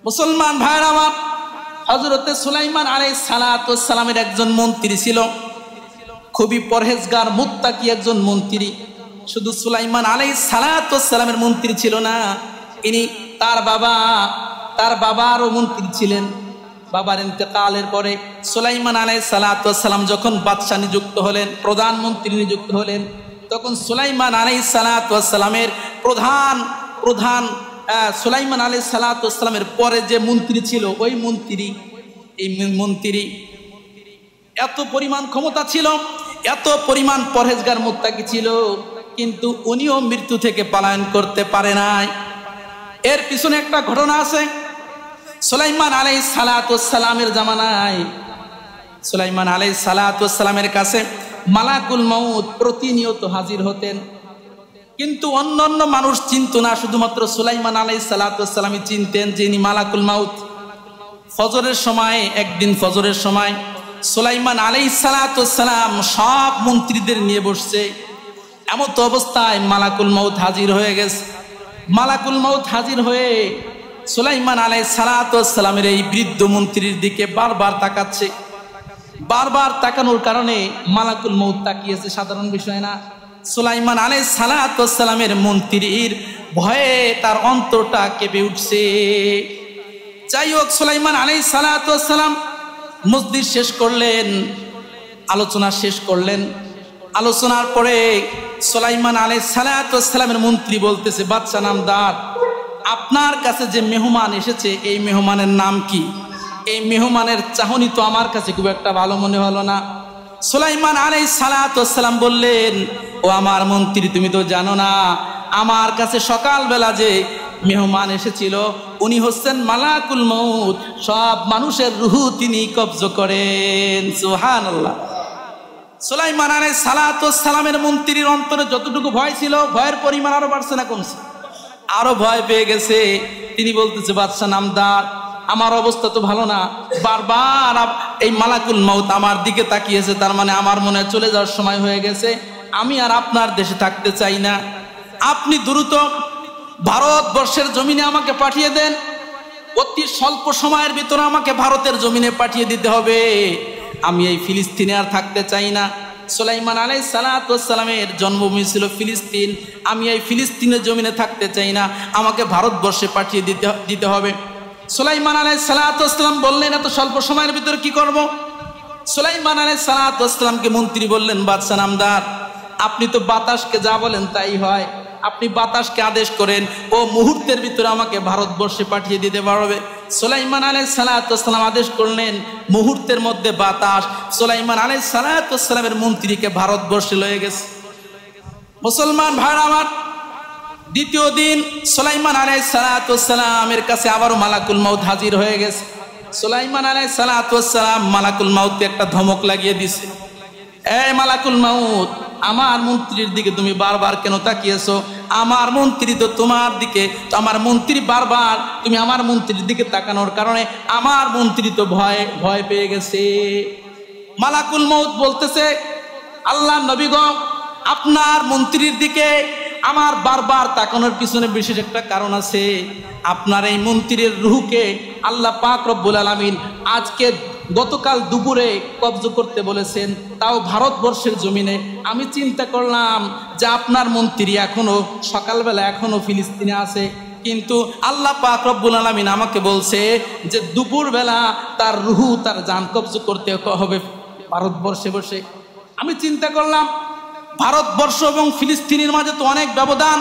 মুসলমান ভাইরা আমার, হযরতে সুলাইমান আলাইহিস সালাতুস সালামের একজন মন্ত্রী ছিল, খুবই পরহেজগার মুত্তাকি একজন মন্ত্রী। শুধু সুলাইমান আলাইহিস সালাতুস সালামের মন্ত্রী ছিল না, ইনি তার বাবারও মন্ত্রী ছিলেন। বাবার ইন্তেকালের পরে সুলাইমান আলাইহিস সালাতুস সালাম যখন বাদশা নিযুক্ত হলেন, প্রধানমন্ত্রী নিযুক্ত হলেন, তখন সুলাইমান আলাইহিস সালাতুস সালামের প্রধান সুলাইমান আলাইহিস সালাতুস সালামের পরে যে মন্ত্রী ছিল, ওই মন্ত্রী এত পরিমাণ ক্ষমতা ছিল, এত পরিমাণ পরহেজগার মুত্তাকি ছিল, কিন্তু উনিও মৃত্যু থেকে পলায়ন করতে পারে নাই। এর পিছনে একটা ঘটনা আছে। সুলাইমান আলাইহিস সালাতুস সালামের জামানায় সুলাইমান আলাইহিস সালাতুস সালামের কাছে মালাকুল মউত প্রতিনিয়ত হাজির হতেন, কিন্তু অন্যান্য মানুষ চিনত না, শুধুমাত্র সুলাইমান আলাইহিস সালাতুস সালামই চিনতেন যে ইনি মালাকুল মউত। ফজরের সময়, একদিন ফজরের সময় সুলাইমান আলাইহিস সালাতুস সালাম সব মন্ত্রীদের নিয়ে বসছে। এমত অবস্থায় মালাকুল মউত হাজির হয়ে গেছে। মালাকুল মউত হাজির হয়ে সুলাইমান আলাইহিস সালাতুস সালামের এই বৃদ্ধ মন্ত্রীর দিকে বারবার তাকাচ্ছে। বারবার তাকানোর কারণে মালাকুল মউত তাকিয়েছে, সাধারণ বিষয় না। সুলাইমান আলাইহিস সালাতুস সালামের মন্ত্রীর ভয়ে তার অন্তরটা কেঁপে উঠছে। যাই হোক, সুলাইমান আলাইহিস সালাতুস সালাম মজলিস শেষ করলেন, আলোচনা শেষ করলেন। আলোচনার পরে সুলাইমান আলাইহিস সালাতুস সালামের মন্ত্রী বলতেছে, বাদশা নামদার, আপনার কাছে যে মেহমান এসেছে, এই মেহমানের নাম কি? এই মেহমানের চাহনি তো আমার কাছে খুব একটা ভালো মনে হলো না। সুলাইমান আলাইহিস সালাতুস সালাম বললেন, ও আমার মন্ত্রী, তুমি তো জানো না, আমার কাছে সকালবেলা যে মেহমান এসেছিল উনি হচ্ছেন মালাকুল মউত, সব মানুষের রুহু তিনি কবজ করেন। সুবহানাল্লাহ। সুলাইমান আলাইহিস সালাতুস সালামের মন্ত্রীর অন্তরে যতটুকু ভয় ছিল, ভয়ের পরিমাণ আরো বাড়ছে না কমছে? আরো ভয় পেয়ে গেছে। তিনি বলতেছে, বাদশা নামদার, আমার অবস্থা তো ভালো না, বারবার এই মালাকুল মউত আমার দিকে তাকিয়েছে, তার মানে আমার মনে চলে যাওয়ার সময় হয়ে গেছে। আমি আর আপনার দেশে থাকতে চাই না, আপনি দ্রুত ভারতবর্ষের জমিনে আমাকে পাঠিয়ে দেন। অতি স্বল্প সময়ের ভিতরে আমাকে ভারতের জমিনে পাঠিয়ে দিতে হবে, আমি এই ফিলিস্তিনে আর থাকতে চাই না। সুলাইমান আলাইহিস সালাতুস সালামের জন্মভূমি ছিল ফিলিস্তিন, আমি এই ফিলিস্তিনের জমিনে থাকতে চাই না, আমাকে ভারতবর্ষে পাঠিয়ে দিতে হবে। সুলাইমান আলাইহিস সালাতুস সালাম বললেন, এত স্বল্প সময়ের ভিতরে কি করব? সুলাইমান আলাইহিস সালাতুস সালামকে মন্ত্রী বললেন, বাদশা নামদার, আপনি তো বাতাসকে যা বলেন তাই হয়, আপনি বাতাসকে আদেশ করেন, ও মুহূর্তের ভিতরে আমাকে ভারতবর্ষে পাঠিয়ে দিতে পারবে। সুলাইমান আলাইহিস সালাতুস সালাম আদেশ করলেন, মুহূর্তের মধ্যে বাতাস সুলাইমান আলাইহিস সালাতুস সালামের মন্ত্রীকে ভারতবর্ষে লয়ে গেছে। মুসলমান ভাইরা আমার, দ্বিতীয় দিন সুলাইমান আলাইহিস সালাতুস সালামের কাছে আবারও মালাকুল মউত হাজির হয়ে গেছে। সুলাইমান আলাইহিস সালাতুস সালাম মালাকুল মউতকে একটা ধমক লাগিয়ে দিছে, এই মালাকুল মউত, আমার মন্ত্রীর দিকে তুমি বারবার কেন তাকিয়েছো? আমার মন্ত্রী তো তোমার দিকে, আমার মন্ত্রী বারবার, তুমি আমার মন্ত্রীর দিকে তাকানোর কারণে আমার মন্ত্রী তো ভয় পেয়ে গেছে। মালাকুল মউত বলতেছে, আল্লাহর নবী গো, আপনার মন্ত্রীর দিকে আমার বারবার তাকানোর পিছনে বিশেষ একটা কারণ আছে। আপনার এই মন্ত্রীর রূহকে আল্লাহ পাক রব্বুল আলামিন গতকাল দুপুরে কবজ করতে বলেছেন, তাও ভারতবর্ষের জমিনে। আমি চিন্তা করলাম যে আপনার মন্ত্রী এখনো সকালবেলা এখনো ফিলিস্তিনে আছে, কিন্তু আল্লাহ পাক রব্বুল আলামিন আমাকে বলছে যে দুপুরবেলা তার রুহু, তার জান কবজ করতে হবে ভারতবর্ষে বসে। আমি চিন্তা করলাম, ভারতবর্ষ এবং ফিলিস্তিনের মাঝে তো অনেক ব্যবধান,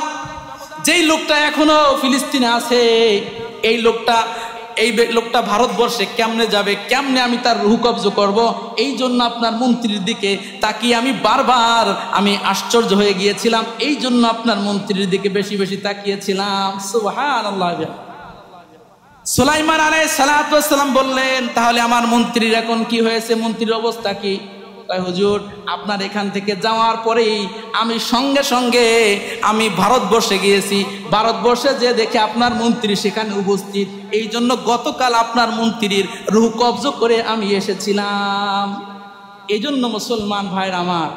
যেই লোকটা এখনো ফিলিস্তিনে আছে, এই লোকটা ভারতবর্ষে কেমনে যাবে, কেমনে আমি তার রুহ কবজ করব? এই জন্য আপনার মন্ত্রীর দিকে তাকিয়ে আমি আশ্চর্য হয়ে গিয়েছিলাম, এই জন্য আপনার মন্ত্রীর দিকে বেশি বেশি তাকিয়েছিলাম। সুবহানাল্লাহ। সুলাইমান আলাইহিস সালাতুস সালাম বললেন, তাহলে আমার মন্ত্রীর এখন কি হয়েছে, মন্ত্রীর অবস্থা কি? হুজুর, আপনার এখান থেকে যাওয়ার পরেই আমি সঙ্গে সঙ্গে আমি ভারতবর্ষে গিয়েছি, ভারতবর্ষে যে দেখে আপনার মন্ত্রী সেখানে উপস্থিত, এই জন্য গতকাল আপনার মন্ত্রীর রূহ কবজ করে আমি এসেছিলাম। এই জন্য মুসলমান ভাইরা আমার,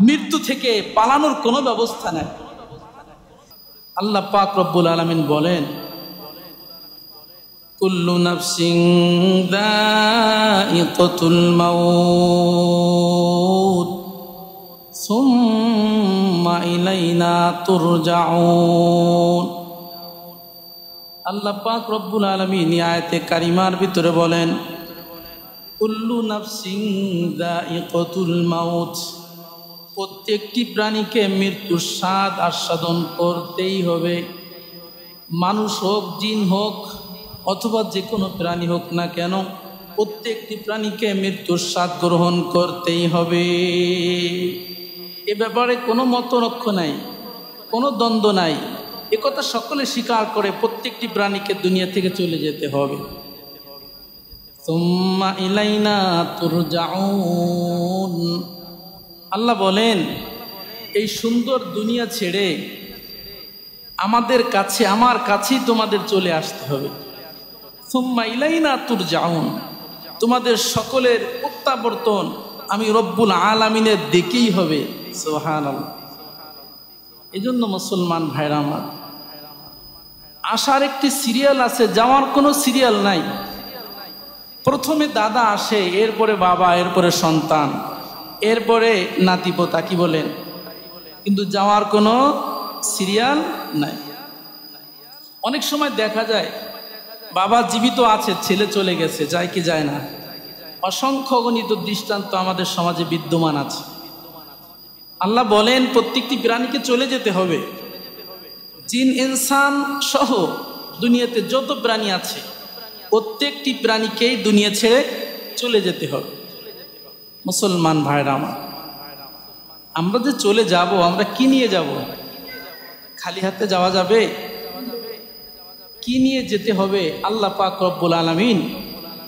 মৃত্যু থেকে পালানোর কোনো ব্যবস্থা নাই। আল্লাহ পাক রব্বুল আলামিন বলেন, কুল্লু নাফসিন যায়িকাতুল মাউত সুম্মা ইলাইনা তুরজাউন। আল্লাহ পাক রব্বুল আলামিন আয়াতে কারিমার ভিতরে বলেন, কুল্লু নাফসিন যায়িকাতুল মাউত, প্রত্যেকটি প্রাণীকে মৃত্যুর স্বাদ আস্বাদন করতেই হবে। মানুষ হোক, জিন হোক, অথবা যে কোনো প্রাণী হোক না কেন, প্রত্যেকটি প্রাণীকে মৃত্যুর স্বাদ গ্রহণ করতেই হবে। এ ব্যাপারে কোনো মতনক্ষ নাই, কোনো দ্বন্দ্ব নাই। একথা সকলে স্বীকার করে প্রত্যেকটি প্রাণীকে দুনিয়া থেকে চলে যেতে হবে। সুম্মা ইলাইনা তুরজাউন। আল্লাহ বলেন, এই সুন্দর দুনিয়া ছেড়ে আমাদের কাছে, আমার কাছেই তোমাদের চলে আসতে হবে। সুম্মা ইলাইনা তুরজাউন, তোমাদের সকলের প্রত্যাবর্তন আমি রব্বুল আলামিনের দিকেই হবে। সুবহানাল্লাহ। এই জন্য মুসলমান ভাইরা আমার, আসার একটি সিরিয়াল আছে, যাওয়ার কোনো সিরিয়াল নাই। প্রথমে দাদা আসে, এরপরে বাবা, এরপরে সন্তান, এরপরে নাতিপোতা, কি বলেন? কিন্তু যাওয়ার কোনো সিরিয়াল নাই। অনেক সময় দেখা যায় বাবা জীবিত আছে, ছেলে চলে গেছে, যায় কি যায় না? অসংখ্য গণিত দৃষ্টান্ত আমাদের সমাজে বিদ্যমান আছে। আল্লাহ বলেন, প্রত্যেকটি প্রাণীকে চলে যেতে হবে। জিন ইনসান সহ দুনিয়াতে যত প্রাণী আছে, প্রত্যেকটি প্রাণীকেই দুনিয়া ছেড়ে চলে যেতে হবে। মুসলমান ভাইরা আমার, আমরা যে চলে যাব, আমরা কি নিয়ে যাব? খালি হাতে যাওয়া যাবে? কি নিয়ে যেতে হবে? আল্লাহ পাক রব্বুল আলামিন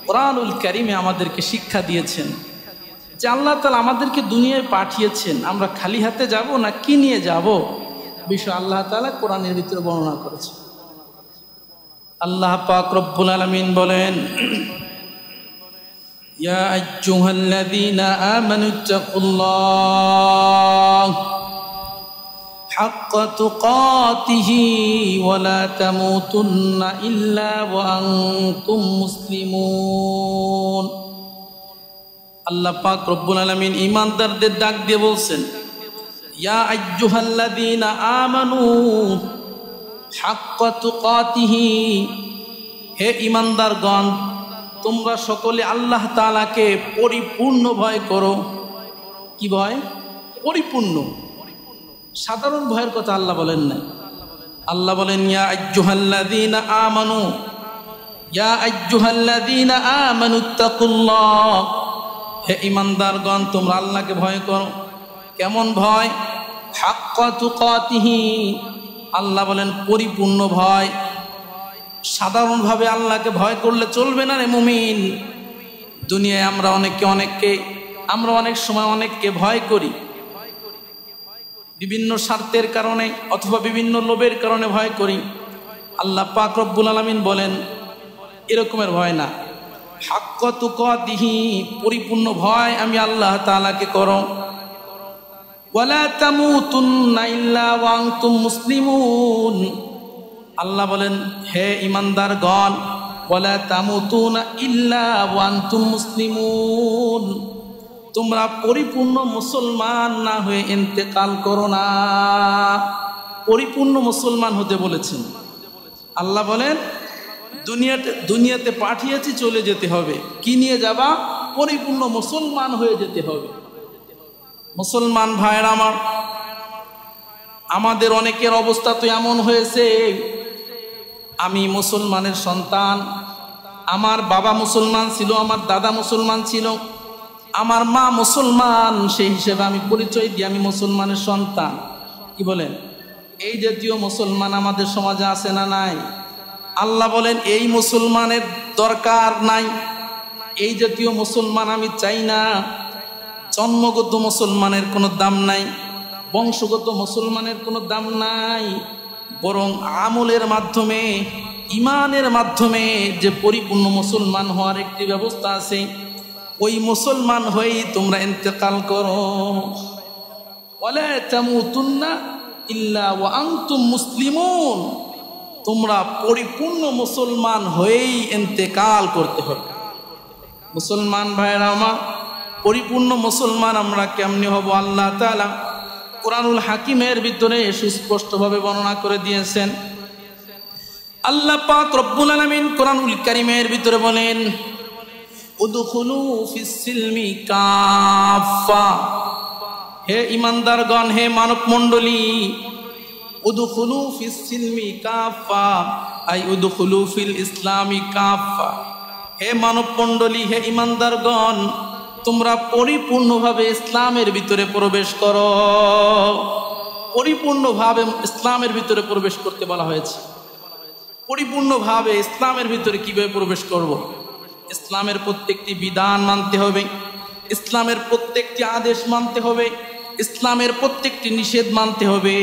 কোরআনুল কারীমে আমাদেরকে শিক্ষা দিয়েছেন যে আল্লাহ তাআলা আমাদেরকে দুনিয়ায় পাঠিয়েছেন, আমরা খালি হাতে যাব না কি নিয়ে যাব, বিষয় আল্লাহ তাআলা কোরআনের ভিতরে বর্ণনা করেছেন। আল্লাহ পাক রব্বুল আলামিন বলেন, ইয়া আইয়ুহাল্লাযীনা আমানুত্তাকুল্লাহ হাক্কা তুকাতিহি ওয়া লা তামুতুন্না ইল্লা ওয়া আনতুম মুসলিমুন। আল্লাহ পাক রব্বুল আলামিন ঈমানদারদের ডাক দিয়ে বলছেন, ইয়া আইয়ুহাল্লাযীনা আমানু হাক্কা তুকাতিহি, হে ঈমানদারগণ, তোমরা সকলে আল্লাহ তাআলাকে পরিপূর্ণ ভয় করো। কি ভয়? পরিপূর্ণ। সাধারণ ভয়ের কথা আল্লাহ বলেন না। আল্লাহ বলেন, ইয়া আইয়ুহাল্লাযীনা আমানু, ইয়া আইয়ুহাল্লাযীনা আমানুত্তাকুল্লাহ, হে ঈমানদারগণ, তোমরা আল্লাহকে ভয় করো। কেমন ভয়? হাক্কা তুকাতিহি, আল্লাহ বলেন পরিপূর্ণ ভয়। সাধারণভাবে আল্লাহকে ভয় করলে চলবে না রে মুমিন। দুনিয়ায় আমরা আমরা অনেক সময় অনেককে ভয় করি, বিভিন্ন স্বার্থের কারণে অথবা বিভিন্ন লোভের কারণে ভয় করি। আল্লাহ পাক রব্বুল আলামিন বলেন, এরকমের ভয় না। হাক্কা তুকাতিহি, পরিপূর্ণ ভয় আমি আল্লাহ তাআলাকে করো। ওয়ালা তামুতুন্না ইল্লা ওয়া আনতুম মুসলিমুন, আল্লাহ বলেন, হে ঈমানদারগণ, ওয়ালা তামুতুনা ইল্লা ওয়া আনতুম মুসলিমুন, তোমরা পরিপূর্ণ মুসলমান না হয়ে ইন্তেকাল করো না। পরিপূর্ণ মুসলমান হতে বলেছেন আল্লাহ। বলেন, দুনিয়াতে পাঠিয়েছি, চলে যেতে হবে। কি নিয়ে যাবা? পরিপূর্ণ মুসলমান হয়ে যেতে হবে। মুসলমান ভাইরা আমার, আমাদের অনেকের অবস্থা তো এমন হয়েছে, আমি মুসলমানের সন্তান, আমার বাবা মুসলমান ছিল, আমার দাদা মুসলমান ছিল, আমার মা মুসলমান, সেই হিসেবে আমি পরিচয় দিই আমি মুসলমানের সন্তান। কি বলেন? এই জাতীয় মুসলমান আমাদের সমাজে আছে না নাই? আল্লাহ বলেন, এই মুসলমানের দরকার নাই, এই জাতীয় মুসলমান আমি চাই না। জন্মগত মুসলমানের কোনো দাম নাই, বংশগত মুসলমানের কোনো দাম নাই, বরং আমলের মাধ্যমে, ইমানের মাধ্যমে যে পরিপূর্ণ মুসলমান হওয়ার একটি ব্যবস্থা আছে, ওই মুসলমান হয়েই তোমরা ইন্তেকাল করো। ওয়ালা তামুতুন্না ইল্লা ওয়া আনতুম মুসলিমুন, তোমরা পরিপূর্ণ মুসলমান হয়েই ইন্তেকাল করতে হবে। মুসলমান ভাইরা আমার, পরিপূর্ণ মুসলমান আমরা কেমনি হব? আল্লাহ তাআলা কোরআনুল হাকিমের ভিতরে সুস্পষ্টভাবে বর্ণনা করে দিয়েছেন। আল্লাহ পাক রব্বুল আলামিন কোরআনুল কারীমের ভিতরে বলেন, উদখুলু ফিস সিলমি কাফা, হে ইমানদারগণ, হে মানব মণ্ডলী, উদখুলু ফিস সিলমি কাফা আই উদখুলু ফিল ইসলামি কাফা, হে মানব মণ্ডলী, হে ইমানদারগণ, তোমরা পরিপূর্ণভাবে ইসলামের ভিতরে প্রবেশ করো। পরিপূর্ণভাবে ইসলামের ভিতরে প্রবেশ করতে বলা হয়েছে। পরিপূর্ণভাবে ইসলামের ভিতরে কিভাবে প্রবেশ করব? ইসলামের প্রত্যেকটি বিধান মানতে হবে, ইসলামের প্রত্যেকটি আদেশ মানতে হবে, ইসলামের প্রত্যেকটি নিষেধ মানতে হবে।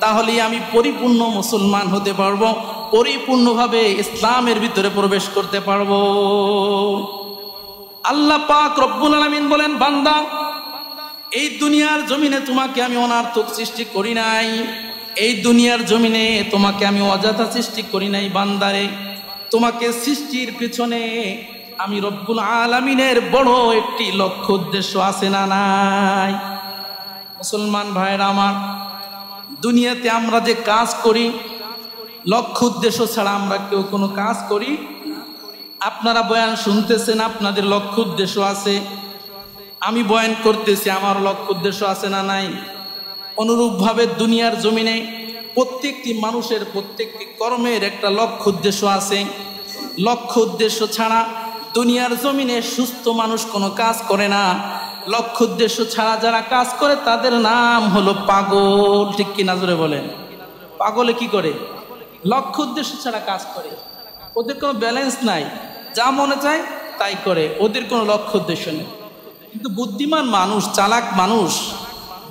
তাহলেই আমি পরিপূর্ণ মুসলমান হতে পারবো, পরিপূর্ণভাবে ইসলামের ভিতরে প্রবেশ করতে পারবো। আল্লাহ পাক রব্বুল আলামিন বলেন, বান্দা, এই দুনিয়ার জমিনে তোমাকে আমি অনার্থক সৃষ্টি করি নাই, এই দুনিয়ার জমিনে তোমাকে আমি অযথা সৃষ্টি করি নাই। বান্দারে, তোমাকে সৃষ্টির পিছনে আমি রব্বুল আলামিনের বড় একটি লক্ষ্য উদ্দেশ্য আছে না নাই? মুসলমান ভাইরা আমার, দুনিয়াতে আমরা যে কাজ করি লক্ষ্য উদ্দেশ্য ছাড়া আমরা কেউ কোনো কাজ করি? আপনারা বয়ান শুনতেছেন, আপনাদের লক্ষ্য উদ্দেশ্য আছে। আমি বয়ান করতেছি, আমার লক্ষ্য উদ্দেশ্য আছে না নাই? অনুরূপভাবে দুনিয়ার জমিনে প্রত্যেকটি মানুষের প্রত্যেকটি কর্মের একটা লক্ষ্য উদ্দেশ্য আছে। লক্ষ্য উদ্দেশ্য ছাড়া দুনিয়ার জমিনে সুস্থ মানুষ কোনো কাজ করে না। লক্ষ্য উদ্দেশ্য ছাড়া যারা কাজ করে তাদের নাম হলো পাগল। ঠিক কি না জোরে বলেন? পাগলে কি করে? লক্ষ্য উদ্দেশ্য ছাড়া কাজ করে, ওদের কোনো ব্যালেন্স নাই, যা মনে চায় তাই করে, ওদের কোনো লক্ষ্য উদ্দেশ্য নেই। কিন্তু বুদ্ধিমান মানুষ, চালাক মানুষ,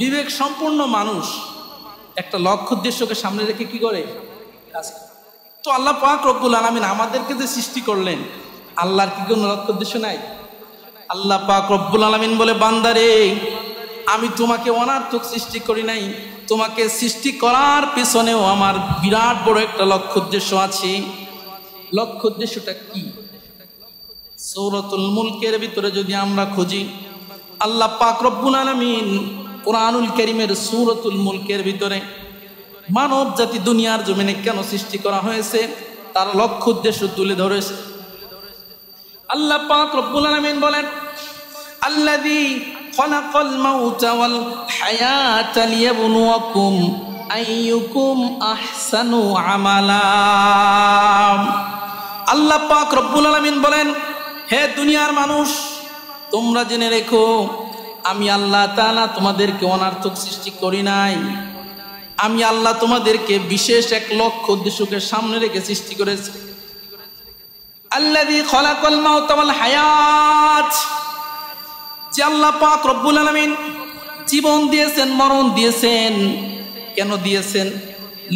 বিবেক সম্পন্ন মানুষ একটা লক্ষ্য উদ্দেশ্যকে সামনে রেখে কি করে? কাজ করে। তো আল্লাহ পাক রব্বুল আলামিন আমাদেরকে যে সৃষ্টি করলেন, আল্লাহর কি কোনো লক্ষ্য উদ্দেশ্য নাই? আল্লাহ পাক রব্বুল আলামিন বলে, বান্দারে, আমি তোমাকে অনার্থক সৃষ্টি করি নাই, তোমাকে সৃষ্টি করার পেছনেও আমার বিরাট বড় একটা লক্ষ্য উদ্দেশ্য আছে। লক্ষ্য উদ্দেশ্যটা কি? সূরাতুল মুলকের ভিতরে যদি আমরা খুঁজি, আল্লাহ পাক রব্বুল আলামিন কোরআনুল কারীমের সূরাতুল মুলকের ভিতরে মানব জাতি দুনিয়ার জমিনে কেন সৃষ্টি করা হয়েছে তার লক্ষ্য উদ্দেশ্য তুলে ধরেছে। আল্লাহ পাক রব্বুল আলামিন বলেন, আল্লাযী খালাকাল মাউতা ওয়াল হায়াতা লিয়াবলুয়াকুম আইয়ুকুম আহসানু আমালা। আল্লাহ পাক রব্বুল আলামিন বলেন, হে দুনিয়ার মানুষ, তোমরা জেনে রেখো, আমি আল্লাহ তাআলা তোমাদেরকে অনার্থক সৃষ্টি করি নাই। আমি আল্লাহ তোমাদেরকে বিশেষ এক লক্ষ্য উদ্দেশ্যকে সামনে রেখে সৃষ্টি করেছি। আল্লাযী খালাকাল মাউতা ওয়াল হায়াত, যে আল্লাহ পাক রব্বুল আলামিন জীবন দিয়েছেন, মরণ দিয়েছেন। কেন দিয়েছেন?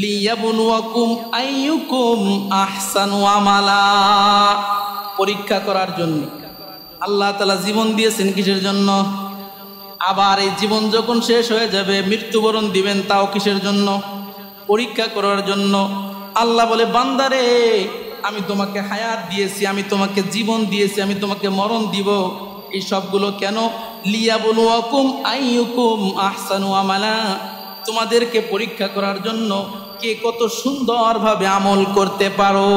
লিয়াবলুয়াকুম আইয়ুকুম আহসানু আমালা, পরীক্ষা করার জন্য। আল্লাহ তাআলা জীবন দিয়েছেন কিসের জন্য? আবার এই জীবন যখন শেষ হয়ে যাবে, মৃত্যুবরণ দিবেন, তাও কিসের জন্য? পরীক্ষা করার জন্য। আল্লাহ বলে, বান্দারে, আমি তোমাকে হায়াত দিয়েছি, আমি তোমাকে জীবন দিয়েছি, আমি তোমাকে মরণ দিব। এই সবগুলো কেন? লিয়াবলুয়াকুম আইয়ুকুম আহসানু আমালা, তোমাদেরকে পরীক্ষা করার জন্য কে কত সুন্দরভাবে আমল করতে পারো।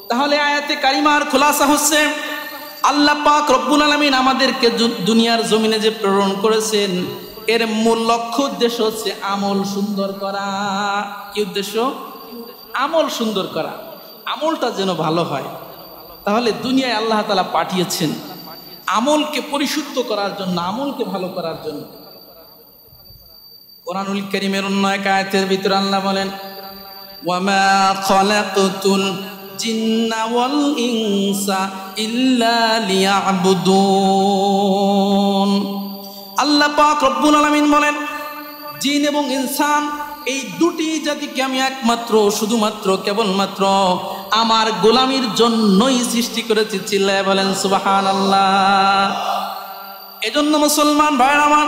তাহলে আয়াতে কারিমার খুলাসা হচ্ছে, আল্লাহ পাক রব্বুল আলামিন আমাদেরকে দুনিয়ার জমিনে যে প্রেরণ করেছেন, এর মূল লক্ষ্য উদ্দেশ্য হচ্ছে আমল সুন্দর করা। কি উদ্দেশ্য? আমল সুন্দর করা, আমলটা যেন ভালো হয়। তাহলে দুনিয়ায় আল্লাহ তাআলা পাঠিয়েছেন আমলকে পরিশুদ্ধ করার জন্য, আমলকে ভালো করার জন্য। কোরআনুল কারীমের অন্য এক আয়াতের ভিতরে আল্লাহ বলেন, ওয়ামা খালাকতুল জিন্না ওয়াল ইনসা ইল্লা লিয়াবুদুন। আল্লাহ পাক রব্বুল আলামিন বলেন, জিন এবং ইনসান এই দুটি জাতিকে আমি একমাত্র, শুধুমাত্র, কেবলমাত্র আমার গোলামির জন্যই সৃষ্টি করেছি। চিল্লায় বলেন সুবহানাল্লাহ। এজন্য মুসলমান ভাইরা আমার,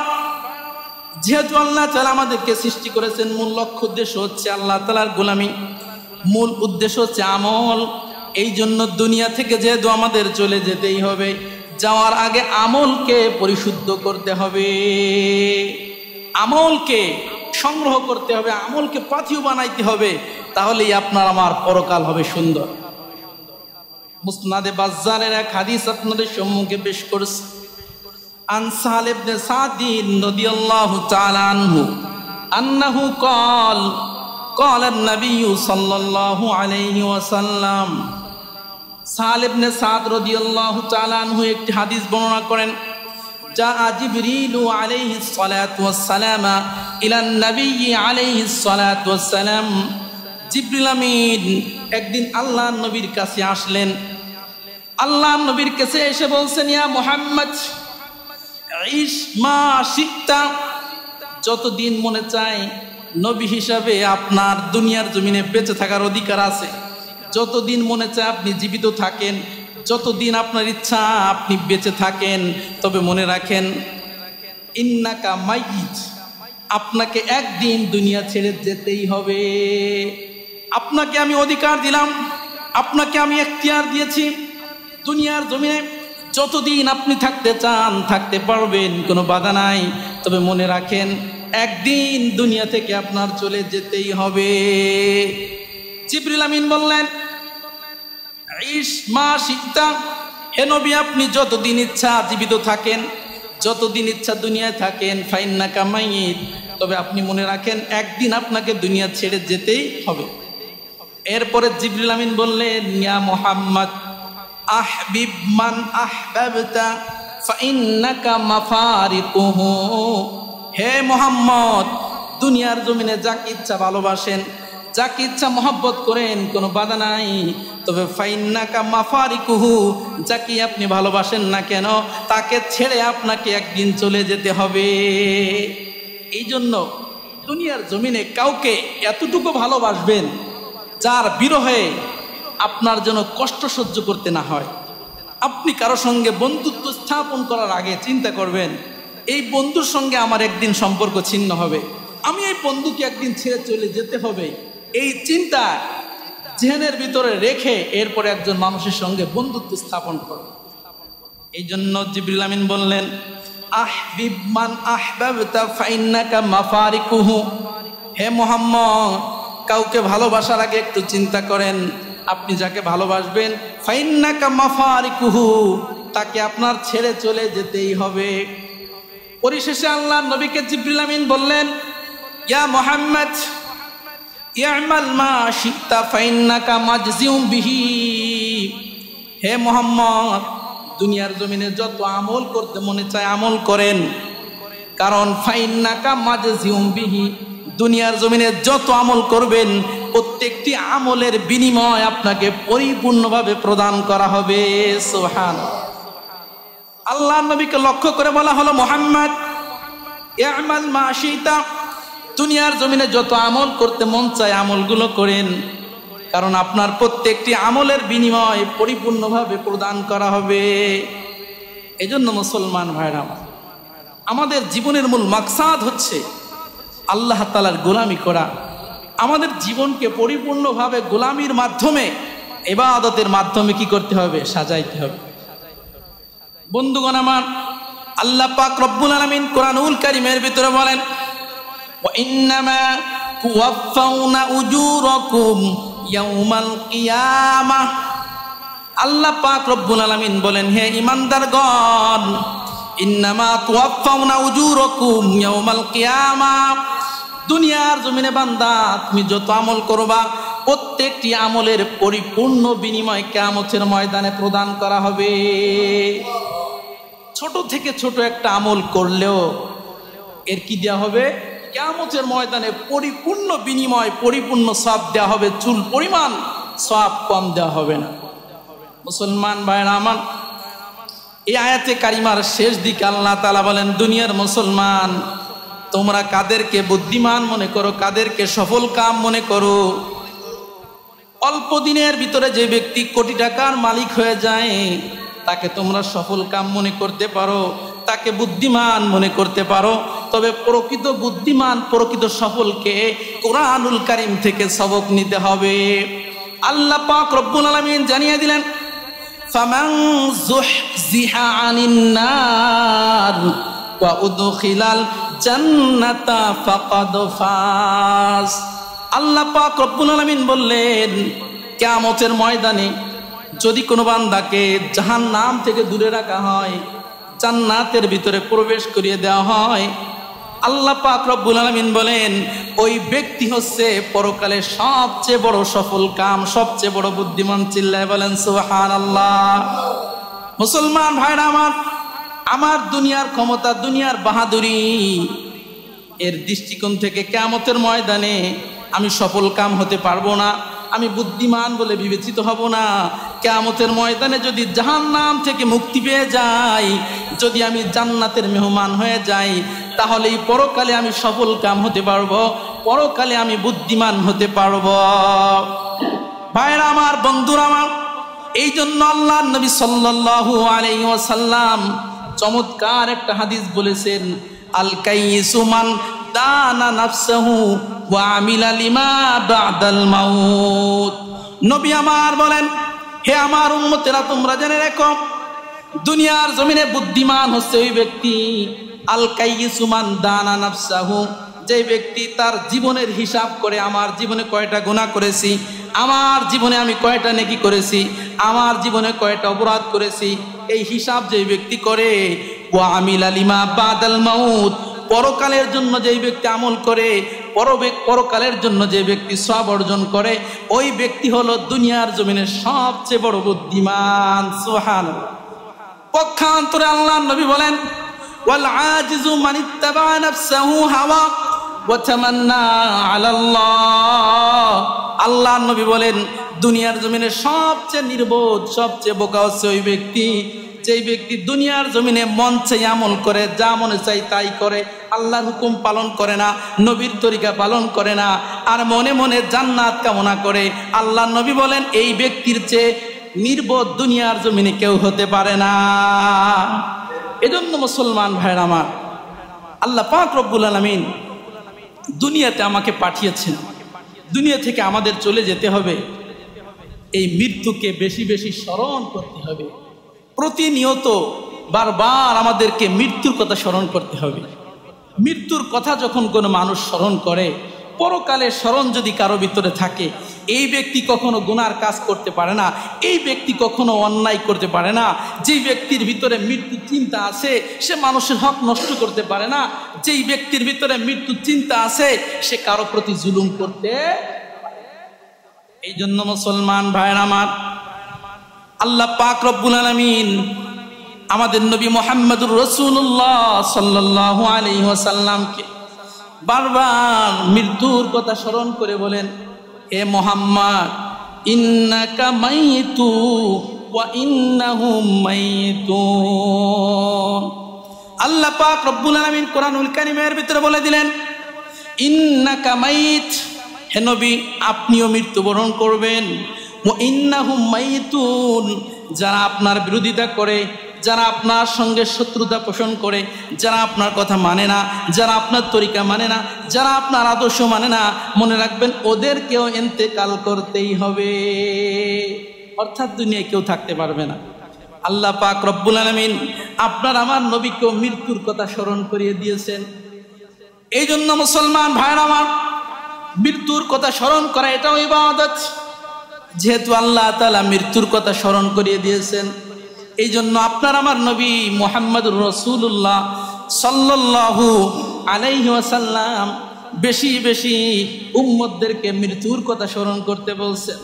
যেহেতু আল্লাহ তাআলা আমাদেরকে সৃষ্টি করেছেন, মূল লক্ষ্য উদ্দেশ্য হচ্ছে আল্লাহ তাআলার গোলামি, মূল উদ্দেশ্য হচ্ছে আমল। এই জন্য দুনিয়া থেকে যেহেতু আমাদের চলে যেতেই হবে, যাওয়ার আগে আমলকে পরিশুদ্ধ করতে হবে, আমলকে সংগ্রহ করতে হবে, আমলকে পাথেয় বানাইতে হবে, তাহলেই আপনার আমার পরকাল হবে সুন্দর। মুসনাদে বাজ্জারের এক হাদিস আপনাদের সম্মুখে পেশ করছি। আন সাহাল ইবনে সাদিন রাদিয়াল্লাহু তাআলা আনহু আন্নাহু ক্বালা an-নাবী সাল্লাল্লাহু আলাইহি ওয়াসাল্লাম। সাহাল ইবনে সাদ রাদিয়াল্লাহু তাআলা আনহু একটি হাদিস বর্ণনা করেন, যা জিবরিল আলাইহিস সালাতু ওয়াস সালাম ইলা an-নবী আলাইহিস সালাতু ওয়াস সালাম। জিবরিল আমিন একদিন আল্লাহর নবীর কাছে আসলেন। আল্লাহর নবীর কাছে এসে বলছেন, ইয়া মুহাম্মদ ইশ মা শিতা, যতদিন মনে চায় নবী হিসাবে আপনার দুনিয়ার জমিনে বেঁচে থাকার অধিকার আছে। যতদিন মনে চায় আপনি জীবিত থাকেন, যতদিন আপনার ইচ্ছা আপনি বেঁচে থাকেন। তবে মনে রাখেন, ইন্নাকা মাইয়িত, আপনাকে একদিন দুনিয়া ছেড়ে যেতেই হবে। আপনাকে আমি অধিকার দিলাম, আপনাকে আমি এখতিয়ার দিয়েছি, দুনিয়ার জমিনে যতদিন আপনি থাকতে চান থাকতে পারবেন, কোনো বাধা নাই। তবে মনে রাখেন, একদিন দুনিয়া থেকে আপনার চলে যেতেই হবে। জিবরিল আমিন বললেন, ইশ মা শিতা, হে নবী আপনি যতদিন ইচ্ছা জীবিত থাকেন, যতদিন ইচ্ছা দুনিয়ায় থাকেন, ফাইন্নাকা মাইয়িত, তবে আপনি মনে রাখেন একদিন আপনাকে দুনিয়া ছেড়ে যেতেই হবে। এরপরে জিবরিল আমিন বললেন, ইয়া মুহাম্মদ আহবিব মান আহবাবতা ফাইন্নাকা মাফারিকুহু, হে মুহাম্মদ দুনিয়ার জমিনে যাকে ইচ্ছা ভালোবাসেন, যাকে ইচ্ছা মহব্বত করেন, কোনো বাধা নাই। তবে ফাইন্নাকা মাফারিকুহু, যাকে আপনি ভালোবাসেন না কেন তাকে ছেড়ে আপনাকে একদিন চলে যেতে হবে। এই জন্য দুনিয়ার জমিনে কাউকে এতটুকু ভালোবাসবেন যার বিরহে আপনার যেন কষ্ট সহ্য করতে না হয়। আপনি কারো সঙ্গে বন্ধুত্ব স্থাপন করার আগে চিন্তা করবেন, এই বন্ধুর সঙ্গে আমার একদিন সম্পর্ক ছিন্ন হবে, আমি এই বন্ধুকে একদিন ছেড়ে চলে যেতে হবে। এই চিন্তা জেহেনের ভিতরে রেখে এরপরে একজন মানুষের সঙ্গে বন্ধুত্ব স্থাপন করবে। এই জন্য জিবরিল আমিন বললেন, আহবিব মান আহবাবতা ফাইন্নাকা মাফারিকুহু, হে মুহাম্মদ কাউকে ভালোবাসার আগে একটু চিন্তা করেন, আপনি যাকে ভালোবাসবেন ফাইন্নাকা মাফারিকুহু, তাকে আপনার ছেড়ে চলে যেতেই হবে। পরিশেষে আল্লাহর নবীকে জিবরিল আমিন বললেন, ইয়া মুহাম্মদ ইয়ামাল মা শিতা ফাইন্নাকা মাজজিউম বিহি, হে মুহাম্মদ দুনিয়ার জমিনে যত আমল করতে মনে চায় আমল করেন, কারণ ফাইন্নাকা মাজজিউম বিহি, দুনিয়ার জমিনে যত আমল করবেন প্রত্যেকটি আমলের বিনিময় আপনাকে পরিপূর্ণভাবে প্রদান করা হবে। সুবহানাল্লাহ। আল্লাহর নবীকে লক্ষ্য করে বলা হলো, মুহাম্মদ ইয়ামাল মা শিতা, দুনিয়ার জমিনে যত আমল করতে মন চায় আমলগুলো করেন, কারণ আপনার প্রত্যেকটি আমলের বিনিময় পরিপূর্ণভাবে প্রদান করা হবে। এজন্য মুসলমান ভাইরা, আমাদের জীবনের মূল মাকসাদ হচ্ছে আল্লাহ তাআলার গোলামি করা। আমাদের জীবনকে পরিপূর্ণভাবে গোলামির মাধ্যমে, ইবাদতের মাধ্যমে কি করতে হবে? সাজাইতে হবে। বন্ধুগণ আমার, আল্লাহ পাক রব্বুল আলামিন কোরআনুল কারীমের ভিতরে বলেন, ওয়া ইন্নামা তুওয়াফাউনা উজুরাকুম ইয়াউমাল কিয়ামাহ। আল্লাহ পাক রব্বুল আলামিন বলেন, হে ঈমানদারগণ, ইন্নামা তুওয়াফাউনা উজুরাকুম ইয়াউমাল কিয়ামাহ, দুনিয়ার জমিনে বান্দা তুমি যত আমল করবা প্রত্যেকটি আমলের পরিপূর্ণ বিনিময় কিয়ামতের ময়দানে প্রদান করা হবে। ছোট থেকে ছোট একটা আমল করলেও এর কি দেওয়া হবে? কিয়ামতের ময়দানে পরিপূর্ণ বিনিময়, পরিপূর্ণ সওয়াব দেওয়া হবে, চুল পরিমাণ সওয়াব কম দেওয়া হবে না। মুসলমান ভাইরা আমার, এই আয়াতে কারিমার শেষ দিকে আল্লাহ তাআলা বলেন, দুনিয়ার মুসলমান তোমরা কাদেরকে বুদ্ধিমান মনে করো, কাদেরকে সফল কাম মনে করো? অল্প দিনের ভিতরে যে ব্যক্তি কোটি টাকার মালিক হয়ে যায় তাকে তোমরা সফল কাম মনে করতে পারো, তাকে বুদ্ধিমান মনে করতে পারো, তবে প্রকৃত বুদ্ধিমান, প্রকৃত সফলকে কোরআনুল কারীম থেকে সবক নিতে হবে। আল্লাহ পাক রব্বুল আলামিন জানিয়ে দিলেন, ফামান যুহজিহা আনিন নার ওয়া উদখিলাল জান্নাতা ফাকাদ ফাজ। আল্লাহ পাক রব্বুল আলামিন বললেন, কিয়ামতের ময়দানে যদি কোনো বান্দাকে জাহান্নাম থেকে দূরে রাখা হয়, জান্নাতের ভিতরে প্রবেশ করিয়ে দেওয়া হয়, আল্লাহ পাক রব্বুল আলামিন বলেন ওই ব্যক্তি হচ্ছে পরকালে সবচেয়ে বড় সফল কাম, সবচেয়ে বড় বুদ্ধিমান। চিল্লায় বলেন সুবহানাল্লাহ। মুসলমান ভাইরা আমার দুনিয়ার ক্ষমতা, দুনিয়ার বাহাদুরি এর দৃষ্টিকোণ থেকে কিয়ামতের ময়দানে আমি সফল কাম হতে পারবো না, আমি বুদ্ধিমান বলে বিবেচিত হব না। কিয়ামতের ময়দানে যদি জাহান্নাম থেকে মুক্তি পেয়ে যাই, যদি আমি জান্নাতের মেহমান হয়ে যাই, তাহলেই পরকালে আমি সফল কাম হতে পারবো, পরকালে আমি বুদ্ধিমান হতে পারবো। ভাইরা আমার, বন্ধুরা আমার, এই জন্য আল্লাহর নবী সাল্লাল্লাহু আলাইহি ওয়াসাল্লাম চমৎকার একটা হাদিস বলেছেন, আল কাইয়িসু মান দানা নাফসাহু ওয়া আমিলা লিমা বাদাল মাউত। নবী আমার বলেন, হে আমার উম্মতেরা, তোমরা জেনে রেখো, দুনিয়ার জমিনে বুদ্ধিমান হচ্ছে ওই ব্যক্তি, আল কাইয়িসু মান দানা নাফসাহু, যে ব্যক্তি তার জীবনের হিসাব করে, আমার জীবনে কয়টা গুনাহ করেছি, আমার জীবনে আমি কয়টা নেকি করেছি, আমার জীবনে কয়টা অপরাধ করেছি, এই হিসাব যে ব্যক্তি করে। ওয়া আমিলা লিমা বাদাল মাউত, পরকালের জন্য যে ব্যক্তি আমল করে, পরকালের জন্য যে ব্যক্তি সওয়াব অর্জন করে, ওই ব্যক্তি হলো দুনিয়ার জমিনের সবচেয়ে বড় বুদ্ধিমান। সুবহানাল্লাহ। পক্ষান্তরে আল্লাহর নবী বলেন, ওয়াল আজিজু মান ইত্তাবা নাফসাহু হাওয়া ওয়া তামান্না আলাল্লাহ। আল্লাহর নবী বলেন, দুনিয়ার জমিনে সবচেয়ে নির্বোধ, সবচেয়ে বোকা হচ্ছে ওই ব্যক্তি, যেই ব্যক্তি দুনিয়ার জমিনে মন চাই আমল করে, যা মনে চাই তাই করে, আল্লাহর হুকুম পালন করে না, নবীর তরিকা পালন করে না, আর মনে মনে জান্নাত কামনা করে। আল্লাহর নবী বলেন, এই ব্যক্তির চেয়ে নির্বোধ দুনিয়ার জমিনে কেউ হতে পারে না। এজন্য মুসলমান ভাইরা আমার, আল্লাহ পাক রব্বুল আলামিন দুনিয়াতে আমাকে পাঠিয়েছেন, দুনিয়া থেকে আমাদের চলে যেতে হবে, এই মৃত্যুকে বেশি বেশি স্মরণ করতে হবে। প্রতিনিয়ত বারবার আমাদেরকে মৃত্যুর কথা স্মরণ করতে হবে। মৃত্যুর কথা যখন কোনো মানুষ স্মরণ করে, পরকালের স্মরণ যদি কারো ভিতরে থাকে, এই ব্যক্তি কখনো গুনার কাজ করতে পারে না, এই ব্যক্তি কখনো অন্যায় করতে পারে না। যেই ব্যক্তির ভিতরে মৃত্যুর চিন্তা আছে, সে মানুষের হক নষ্ট করতে পারে না। যেই ব্যক্তির ভিতরে মৃত্যুর চিন্তা আছে, সে কারো প্রতি জুলুম করতে। এই জন্য মুসলমান ভাইরা আমার, আল্লাহ পাক রব্বুল আলামিন আমাদের নবী মুহাম্মদুর রাসূলুল্লাহ সাল্লাল্লাহু আলাইহি ওয়াসাল্লামকে বারবার মৃত্যুর কথা স্মরণ করে বলেন, হে মুহাম্মদ, ইন্নাকা মাইতু ওয়া ইন্নাহুম মাইতুন। আল্লাহ পাক রব্বুল আলামিন কোরআনুল কারীমের ভিতরে বলে দিলেন, ইন্নাকা মাইত, হে নবী, আপনিও মৃত্যুবরণ করবেন। ওয়া ইন্নাহুম মাইতুন, যারা আপনার বিরোধিতা করে, যারা আপনার সঙ্গে শত্রুতা পোষণ করে, যারা আপনার কথা মানে না, যারা আপনার তরিকা মানে না, যারা আপনার আদর্শ মানে না, মনে রাখবেন ওদেরকেও ইন্তেকাল করতেই হবে। অর্থাৎ দুনিয়ায় কেউ থাকতে পারবে না। আল্লাহ পাক রব্বুল আলামিন আপনার আমার নবীকেও মৃত্যুর কথা স্মরণ করিয়ে দিয়েছেন। এই জন্য মুসলমান ভাইরা আমার, মৃত্যুর কথা স্মরণ করা এটাও ইবাদত। যেহেতু আল্লাহ তাআলা মৃত্যুর কথা স্মরণ করিয়ে দিয়েছেন, এই জন্য আপনার আমার নবী মুহাম্মদুর রাসূলুল্লাহ সাল্লাল্লাহু আলাইহি ওয়াসাল্লাম বেশি বেশি উম্মতদেরকে মৃত্যুর কথা স্মরণ করতে বলছেন।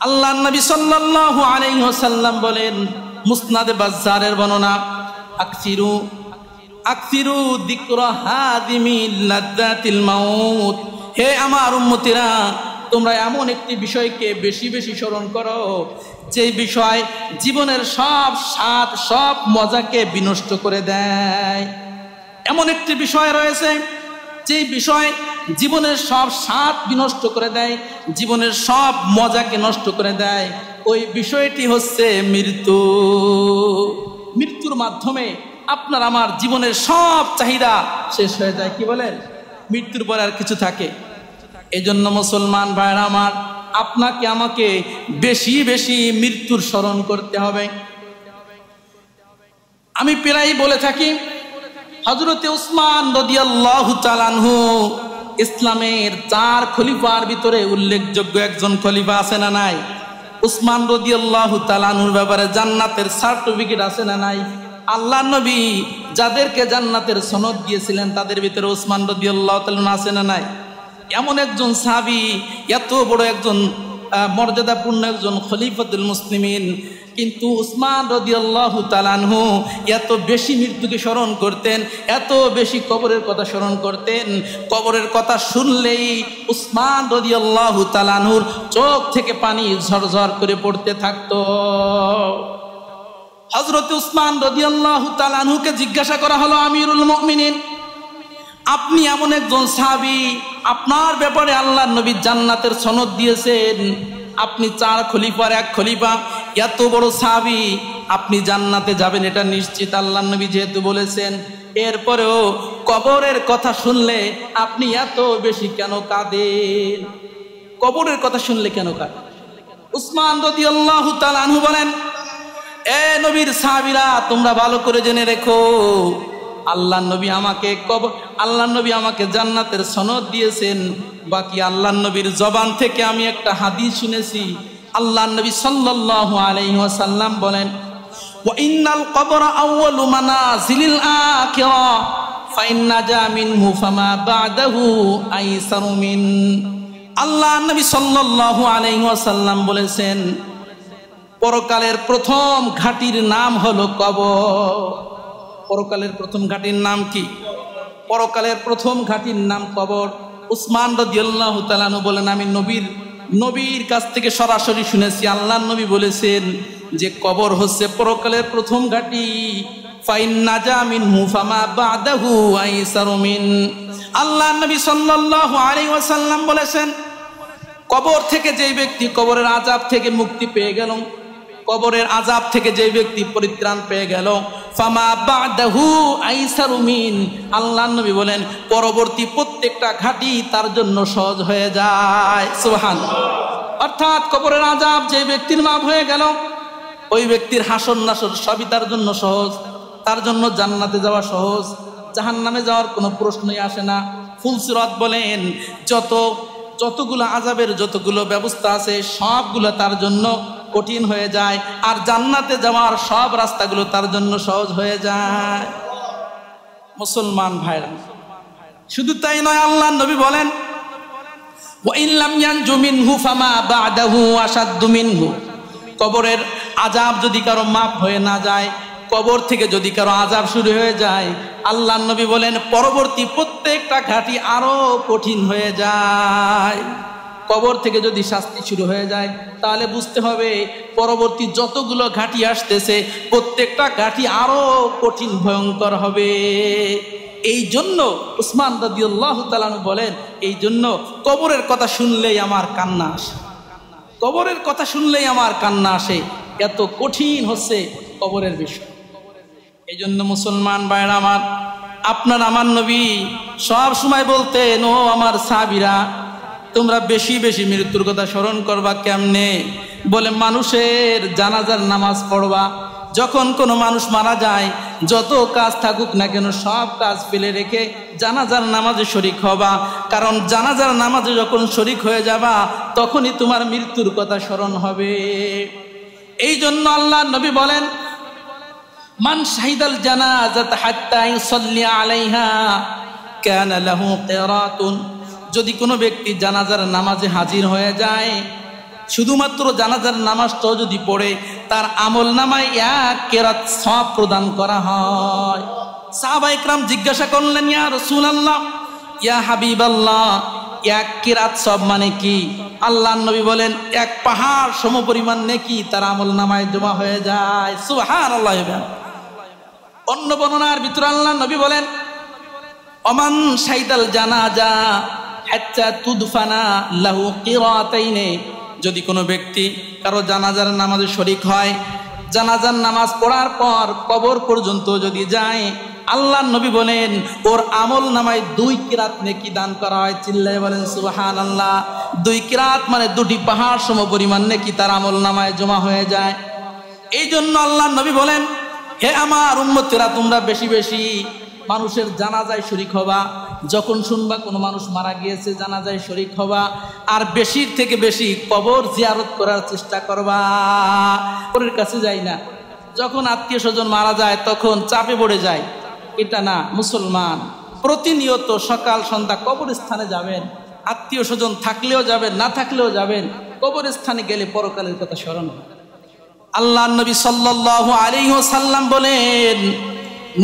আল্লাহর নবী সাল্লাল্লাহু আলাইহি ওয়াসাল্লাম বলেন, মুসনাদে বাজ্জারের বর্ণনা, আকসিরু যিকরা হাদিমিল লাযাতিল মাউত। হে আমার উম্মতিরা, তোমরা এমন একটি বিষয়কে বেশি বেশি স্মরণ করো, যে বিষয় জীবনের সব স্বাদ, সব মজাকে বিনষ্ট করে দেয়। এমন একটি বিষয় রয়েছে, যে বিষয় জীবনের সব স্বাদ বিনষ্ট করে দেয়, জীবনের সব মজাকে নষ্ট করে দেয়। ওই বিষয়টি হচ্ছে মৃত্যু। মৃত্যুর মাধ্যমে আপনার আমার জীবনের সব চাহিদা, শেষ হয়ে যায়। কি বলেন? মৃত্যুর পরে আর কিছু থাকে? এই জন্য মুসলমান ভাইরা আমার, আপনাকে আমাকে বেশি বেশি মৃত্যুর স্মরণ করতে হবে। আমি প্রায় বলে থাকি, হযরতে উসমান রাদিয়াল্লাহু তাআলা আনহু ইসলামের 4 খলিফার ভিতরে উল্লেখযোগ্য একজন খলিফা আছে না নাই? উসমান রাদিয়াল্লাহু তাআলা আনহুর ব্যাপারে জান্নাতের সার্টিফিকেট আছে না নাই? আল্লাহর নবী যাদেরকে জান্নাতের সনদ দিয়েছিলেন তাদের ভিতরে উসমান রাদিয়াল্লাহু তাআলা আছে না নাই? এমন একজন সাহাবী, এত বড় একজন মর্যাদাপূর্ণ একজন খলিফাতুল মুসলিমিন, কিন্তু উসমান রাদিয়াল্লাহু তাআলা আনহু এত বেশি মৃত্যুকে স্মরণ করতেন, এত বেশি কবরের কথা স্মরণ করতেন, কবরের কথা শুনলেই উসমান রাদিয়াল্লাহু তাআলা আনহুর চোখ থেকে পানি ঝরঝর করে পড়তে থাকতো। হযরত উসমান রাদিয়াল্লাহু তাআলা আনহুকে জিজ্ঞাসা করা হলো, আমিরুল মুমিনিন, আপনি এমন একজন সাহাবী, আপনার ব্যাপারে আল্লাহর নবী জান্নাতের সনদ দিয়েছেন, আপনি 4 খলিফার এক খলিফা, এত বড় সাহাবী, আপনি জান্নাতে যাবেন এটা নিশ্চিত আল্লাহর নবী যেহেতু বলেছেন, এরপরেও কবরের কথা শুনলে আপনি এত বেশি কেন কাঁদেন? কবরের কথা শুনলে কেন কাঁদেন? উসমান রাদিয়াল্লাহু তাআলা আনহু বলেন, এ নবীর সাহাবীরা, তোমরা ভালো করে জেনে রেখো, আল্লাহর নবী আমাকে জান্নাতের সনদ দিয়েছেন। বাকি আল্লাহর নবীর জবান থেকে আমি একটা হাদিস শুনেছি। আল্লাহর নবী সাল্লাল্লাহু আলাইহি ওয়াসাল্লাম বলেন, ওয়া ইন্নাল কবরা আউয়ালু মানাজিলিল আখিরা ফাইন নাজা মিনহু ফামা বা'দাহু আইসারু মিন। আল্লাহর নবী সাল্লাল্লাহু আলাইহি ওয়াসাল্লাম বলেছেন, পরকালের প্রথম ঘাটির নাম হলো কবর। পরকালের প্রথম ঘাটির নাম কি? পরকালের প্রথম ঘাটির নাম কবর। উসমান রাদিয়াল্লাহু তাআলা আনহু বলেন, আমি নবীর কাছ থেকে সরাসরি শুনেছি, আল্লাহর নবী বলেছেন যে কবর হচ্ছে পরকালের প্রথম ঘাটি। ফাইন নাজা মিনহু ফামা বা'দাহু আইসারু মিন। আল্লাহর নবী সাল্লাল্লাহু আলাইহি ওয়াসাল্লাম বলেছেন, কবর থেকে যেই ব্যক্তি কবরের আযাব থেকে মুক্তি পেয়ে গেল, কবরের আযাব থেকে যে ব্যক্তি পরিত্রাণ পেয়ে গেল, ফামা বা'দাহু আইসারু মিন, আল্লাহর নবী বলেন পরবর্তী প্রত্যেকটা ঘাটি তার জন্য সহজ হয়ে যায়। সুবহানাল্লাহ। অর্থাৎ কবরের আযাব যে ব্যক্তির মাফ হয়ে গেল, ওই ব্যক্তির হাসর নাসর সবই তার জন্য সহজ, তার জন্য জান্নাতে যাওয়া সহজ, জাহান্নামে যাওয়ার কোনো প্রশ্নই আসে না। ফুলসিরাত বলেন যতগুলো আযাবের যতগুলো ব্যবস্থা আছে সবগুলো তার জন্য কঠিন হয়ে যায়, আর জান্নাতে যাওয়ার সব রাস্তাগুলো তার জন্য সহজ হয়ে যায়। মুসলমান ভাইরা, শুধু তাই নয়, আল্লাহর নবী বলেন, ওয়া ইন লাম ইয়ানজু মিনহু ফামা বা'দাহু আশাদ্দু মিনহু। কবরের আযাব যদি কারো মাফ হয়ে না যায়, কবর থেকে যদি কারো আযাব শুরু হয়ে যায়, আল্লাহর নবী বলেন পরবর্তী প্রত্যেকটা ঘাটি আরো কঠিন হয়ে যায়। কবর থেকে যদি শাস্তি শুরু হয়ে যায়, তাহলে বুঝতে হবে পরবর্তী যতগুলো ঘাটি আসতেছে প্রত্যেকটা ঘাটি আরো কঠিন ভয়ঙ্কর হবে। এই জন্য উসমান রাদিয়াল্লাহু তাআলা আনহু বলেন, এই জন্য কবরের কথা শুনলেই আমার কান্না আসে, কবরের কথা শুনলেই আমার কান্না আসে, এত কঠিন হচ্ছে কবরের বিষয়। এই জন্য মুসলমান ভাইরা আমার, আপনার আমার নবী সব সময় বলতেন, ও আমার সাহাবীরা, তোমরা বেশি বেশি মৃত্যুর কথা স্মরণ করবা। কেমনে? বলে মানুষের জানাজার নামাজ পড়বা। যখন কোনো মানুষ মারা যায়, যত কাজ থাকুক না কেন সব কাজ ফেলে রেখে জানাজার নামাজে শরীক হবা, কারণ জানাজার নামাজে যখন শরীক হয়ে যাবা তখনই তোমার মৃত্যুর কথা স্মরণ হবে। এই জন্য আল্লাহর নবী বলেন, মান শাহিদাল জানাজাত হাত্তা ইউসাল্লি আলাইহা কানা লাহু কিরাতুন। যদি কোনো ব্যক্তি জানাজার নামাজে হাজির হয়ে যায়, শুধুমাত্র জানাজার নামাজটাও যদি পড়ে, তার আমল নামায় 1 কেরাত সওয়াব প্রদান করা হয়। সাহাবায়ে কেরাম জিজ্ঞাসা করলেন, ইয়া রাসূলুল্লাহ, ইয়া হাবিবাল্লাহ, 1 কেরাত সওয়াব মানে কি? আল্লাহর নবী বলেন, 1 পাহাড় সমপরিমাণ নেকি তার আমল নামায় জমা হয়ে যায়। সুবহানাল্লাহ। অন্য বর্ণনার ভিতরে আল্লাহর নবী বলেন, ওমান শাহিদাল জানাজা হাত্তা তুদফানা লাহু কিরাতাইনে। যদি কোনো ব্যক্তি কারো জানাজার নামাজে শরীক হয়, জানাজার নামাজ পড়ার পর কবর পর্যন্ত যদি যায়, আল্লাহর নবী বলেন ওর আমল নামায় 2 কিরাত নেকি দান করা হয়। চিল্লায় বলেন সুবহানাল্লাহ। 2 কিরাত মানে 2টি পাহাড় সম পরিমাণ নেকি তার আমল নামায় জমা হয়ে যায়। এই জন্য আল্লাহর নবী বলেন, হে আমার উম্মতেরা, তোমরা বেশি বেশি মানুষের জানাজায় শরীক হবা। যখন শুনবা কোনো মানুষ মারা গিয়েছে, জানাজায় শরীক হবা। আর বেশির থেকে বেশি কবর জিয়ারত করার চেষ্টা করবা। কবরের কাছে যাই না, যখন আত্মীয় স্বজন মারা যায় তখন চাপে পড়ে যায়, এটা না। মুসলমান প্রতিনিয়ত সকাল সন্ধ্যা কবরস্থানে যাবেন। আত্মীয় স্বজন থাকলেও যাবেন, না থাকলেও যাবেন। কবরস্থানে গেলে পরকালের কথা স্মরণ হয়। আল্লাহর নবী সাল্লাল্লাহু আলাইহি ওয়াসাল্লাম বলেন,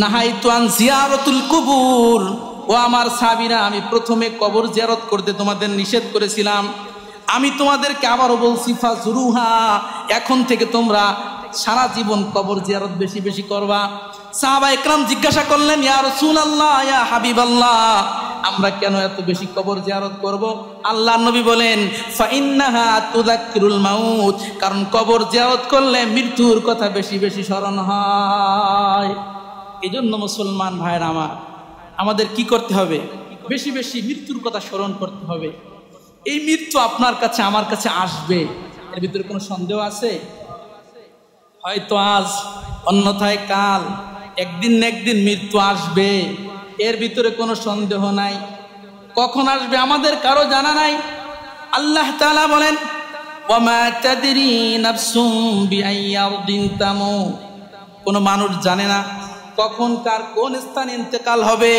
নাহাইতু আন জিয়ারাতুল কুবুর। ও আমার সাহাবীরা, আমি প্রথমে কবর জিয়ারত করতে তোমাদের নিষেধ করেছিলাম, আমি তোমাদেরকে আবারও বলছি ফাজুরুহা, এখন থেকে তোমরা সারা জীবন কবর জিয়ারত বেশি বেশি করবা। সাহাবা একরাম জিজ্ঞাসা করলেন, ইয়া রাসূলুল্লাহ, ইয়া হাবিবাল্লাহ, আমরা কেন এত বেশি কবর জিয়ারত করব? আল্লাহর নবী বলেন, ফাইন্নাহা তুযাক্কিরুল মাউত, কারণ কবর জিয়ারত করলে মৃত্যুর কথা বেশি বেশি স্মরণ হয়। এই জন্য মুসলমান ভাইয়ের আমার, আমাদের কি করতে হবে? বেশি বেশি মৃত্যুর কথা স্মরণ করতে হবে। এই মৃত্যু আপনার কাছে আমার কাছে আসবে, এর ভিতরে কোনো সন্দেহ আছে? হয়তো আজ, অন্যথায় কাল, একদিন না একদিন মৃত্যু আসবে, এর ভিতরে কোনো সন্দেহ নাই। কখন আসবে আমাদের কারো জানা নাই। আল্লাহ তাআলা বলেন, ওয়ামা তাদরি নাফসুম বিআইয়ি আরদিন তামুত, কোনো মানুষ জানে না কখন কার কোন স্থানে ইন্তেকাল হবে,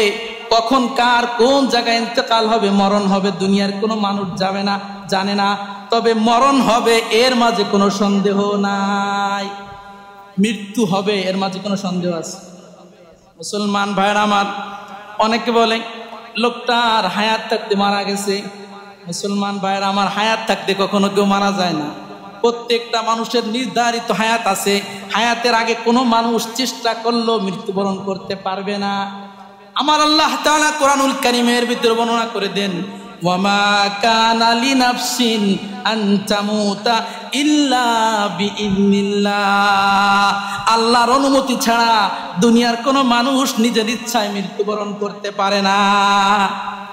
কখন কার কোন জায়গায় ইন্তেকাল হবে, মরণ হবে। দুনিয়ার কোনো মানুষ যাবে না, জানে না, তবে মরণ হবে এর মাঝে কোনো সন্দেহ নাই। মৃত্যু হবে এর মাঝে কোনো সন্দেহ আছে? মুসলমান ভাইরা আমার, অনেকে বলে লোকটার হায়াত থাকতে মারা গেছে। মুসলমান ভাইরা আমার, হায়াত থাকতে কখনো কেউ মারা যায় না। প্রত্যেকটা মানুষের নির্ধারিত হায়াত আছে। হায়াতের আগে কোনো মানুষ চেষ্টা করলেও মৃত্যুবরণ করতে পারবে না। আমার আল্লাহ তাআলা কোরআনুল কারীমের ভিতরে বর্ণনা করে দেন, ওয়ামা কানা লিনাফসিন আন তামুতা ইল্লা বিইذনিল্লাহ, আল্লাহর অনুমতি ছাড়া দুনিয়ার কোনো মানুষ নিজের ইচ্ছায় মৃত্যুবরণ করতে পারে না।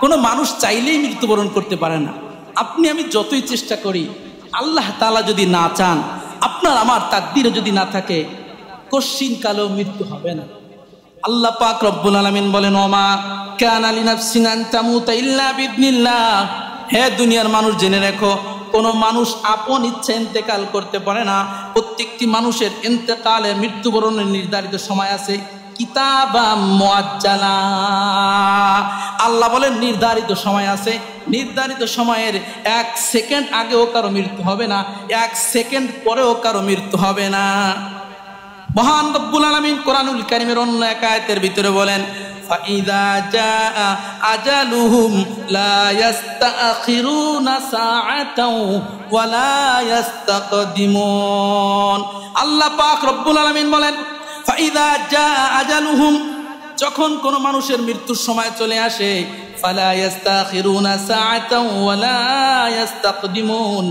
কোনো মানুষ চাইলেই মৃত্যুবরণ করতে পারে না। আপনি আমি যতই চেষ্টা করি, আল্লাহ তাআলা যদি না চান, আপনার আমার তাকদীরে যদি না থাকে, কশিন কালেও মৃত্যু হবে না। আল্লাহ পাক রব্বুল আলামিন বলেন, ওমা কানা লিনাফসিন আন তামুতা ইল্লা বিইذনিল্লাহ, হে দুনিয়ার মানুষ জেনে রাখো, কোনো মানুষ আপন ইচ্ছে ইন্তেকাল করতে পারে না। প্রত্যেকটি মানুষের ইন্তেকালের, মৃত্যুবরণের নির্ধারিত সময় আছে। কিতাবাম মুআজ্জালা, আল্লাহ বলেন নির্ধারিত সময় আছে। নির্ধারিত সময়ের 1 সেকেন্ড আগেও কারো মৃত্যু হবে না, 1 সেকেন্ড পরেও কারো মৃত্যু হবে না। মহান রব্বুল আলামিন কোরআনুল কারীমের অন্য এক আয়াতের ভিতরে বলেন, ফাইযা জাআ আজালুহুম লা ইস্তাখিরুনা সাআতাও ওয়া লা ইস্তাকদিমুন। আল্লাহ পাক রব্বুল আলামিন বলেন, ফাইযা জাআ আজালুহুম, যখন কোন মানুষের মৃত্যুর সময় চলে আসে, ফালা ইস্তাখিরুনা সাআতাও ওয়া লা ইস্তাকদিমুন,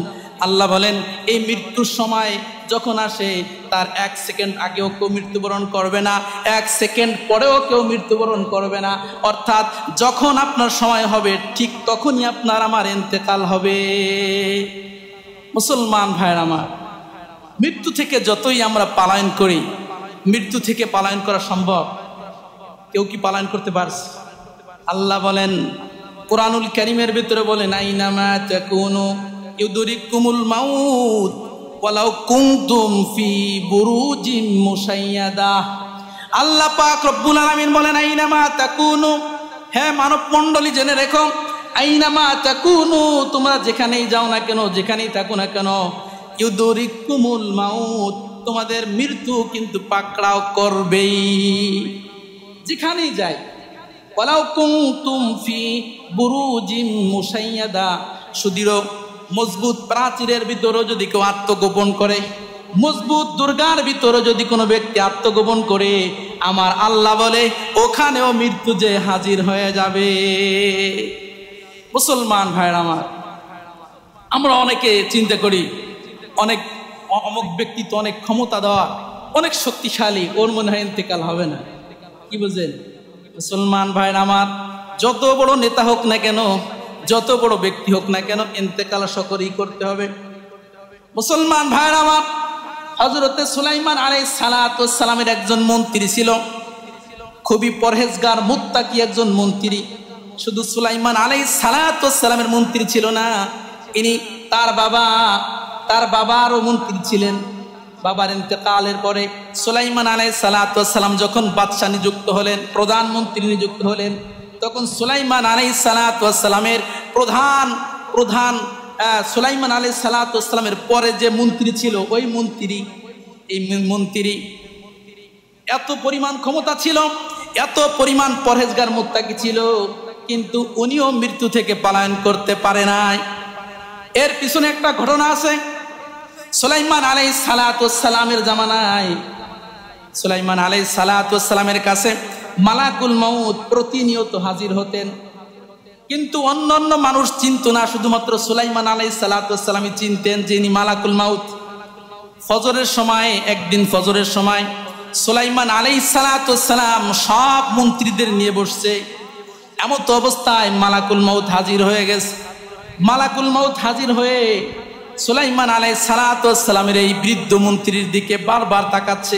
আল্লাহ বলেন এই মৃত্যুর সময় যখন আসে, তার 1 সেকেন্ড আগেও কেউ মৃত্যুবরণ করবে না, 1 সেকেন্ড পরেও কেউ মৃত্যুবরণ করবে না। অর্থাৎ যখন আপনার সময় হবে ঠিক তখনই আপনার আমার ইন্তেকাল হবে। মুসলমান ভাইরা আমার, মৃত্যু থেকে যতই আমরা পালায়ন করি, মৃত্যু থেকে পালায়ন করা সম্ভব? কেউ কি পালায়ন করতে পারছে? আল্লাহ বলেন কোরআনুল কারীমের ভিতরে বলেন, আইনামা তাকুনু ইউদরিকুমুল মাউত ওয়ালাউ কুনতুম ফি বুরুজিম মুশাইয়াদা। আল্লাহ পাক রব্বুল আলামিন বলেন, আইনামা তাকুনু, হে মানব মণ্ডলী জেনে রেখো, আইনামা তাকুনু, তোমরা যেখানেই যাও না কেন, যেখানেই থাকো না কেন, ইউদরিকুমুল মাউত, তোমাদের মৃত্যু কিন্তু পাকড়াও করবেই, যেখানেই যাই। ওয়ালাউ কুনতুম ফি বুরুজিম মুশাইয়াদা, সুদৃঢ় মজবুত প্রাচীরের ভিতরে যদি কেউ আত্মগোপন করে, মজবুত দুর্গার ভিতরে যদি কোনো ব্যক্তি আত্মগোপন করে, আমার আল্লাহ বলে ওখানেও মৃত্যু যে হাজির হয়ে যাবে। মুসলমান ভাইরা আমার, আমরা অনেকে চিন্তা করি অনেক অমুক ব্যক্তি তো অনেক ক্ষমতা দেওয়া, অনেক শক্তিশালী, ওর মনে হয় ইন্তেকাল হবে না। কি বুঝেন? মুসলমান ভাইরা আমার, যত বড় নেতা হোক না কেন, যত বড় ব্যক্তি হোক না কেন, ইন্তেকাল সকলেই করতে হবে। মুসলমান ভাইরা আমার, হযরতে সুলাইমান আলাইহিস সালাতু ওয়াস সালামের একজন মন্ত্রী ছিল, খুবই পরহেজগার মুত্তাকি একজন মন্ত্রী। শুধু সুলাইমান আলাইহিস সালাতু ওয়াস সালামের মন্ত্রী ছিল না, ইনি তার বাবারও মন্ত্রী ছিলেন। বাবার ইন্তেকালের পরে সুলাইমান আলাইহিস সালাতু ওয়াস সালাম যখন বাদশা নিযুক্ত হলেন, প্রধানমন্ত্রী নিযুক্ত হলেন, তখন সুলাইমান আলাইহিস সালাতু ওয়াস সালামের সুলাইমান আলাইহিস সালাতু ওয়াস সালামের পরে যে মন্ত্রী ছিল, ওই মন্ত্রী এত পরিমাণ ক্ষমতা ছিল, এত পরিমাণ পরহেজগার মুত্তাকি ছিল, কিন্তু উনিও মৃত্যু থেকে পলায়ন করতে পারে নাই। এর পিছনে একটা ঘটনা আছে। সুলাইমান আলাইহিস সালাতু ওয়াস সালামের জামানায় সুলাইমান আলাইহিস সালাতু ওয়াস সালামের কাছে মালাকুল মউত প্রতিনিয়ত হাজির হতেন, কিন্তু অন্যান্য মানুষ চিনত না, শুধুমাত্র সুলাইমান আলাইহিস সালাতু ওয়াস সালামই চিনতেন যিনি মালাকুল মউত। ফজরের সময়, একদিন ফজরের সময় সুলাইমান আলাইহিস সালাতু ওয়াস সালাম সব মন্ত্রীদের নিয়ে বসছে। এমত অবস্থায় মালাকুল মউত হাজির হয়ে গেছে। মালাকুল মউত হাজির হয়ে সুলাইমান আলাইহিস সালাতু ওয়াস সালামের এই বৃদ্ধ মন্ত্রীর দিকে বারবার তাকাচ্ছে।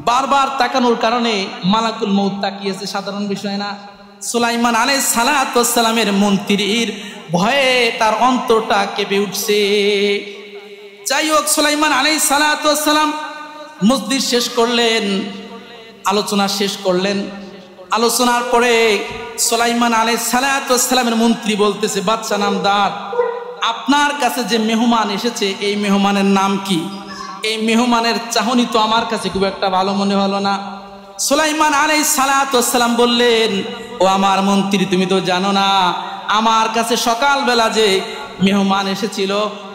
বারবার তাকানোর কারণে মালাকুল মউত তাকিয়েছে, সাধারণ বিষয় না। সুলাইমান আলাইহিস সালাতু ওয়াস সালামের মন্ত্রীর ভয়ে তার অন্তরটা কেঁপে উঠছে। যাই হোক, সুলাইমান আলাইহিস সালাতু ওয়াস সালাম মজলিস শেষ করলেন, আলোচনা শেষ করলেন। আলোচনার পরে সুলাইমান আলাইহিস সালাতু ওয়াস সালামের মন্ত্রী বলতেছে, বাদশা নামদার, আপনার কাছে যে মেহমান এসেছে, এই মেহমানের নাম কি? এই মেহমানের চাহনি তো আমার কাছে খুব একটা ভালো মনে হলো না। সুলাইমান আলাইহিস সালাতু ওয়াস সালাম বললেন, ও আমার মন্ত্রী, তুমি তো জানো না, আমার কাছে সকালবেলা যে মেহমান এসেছিল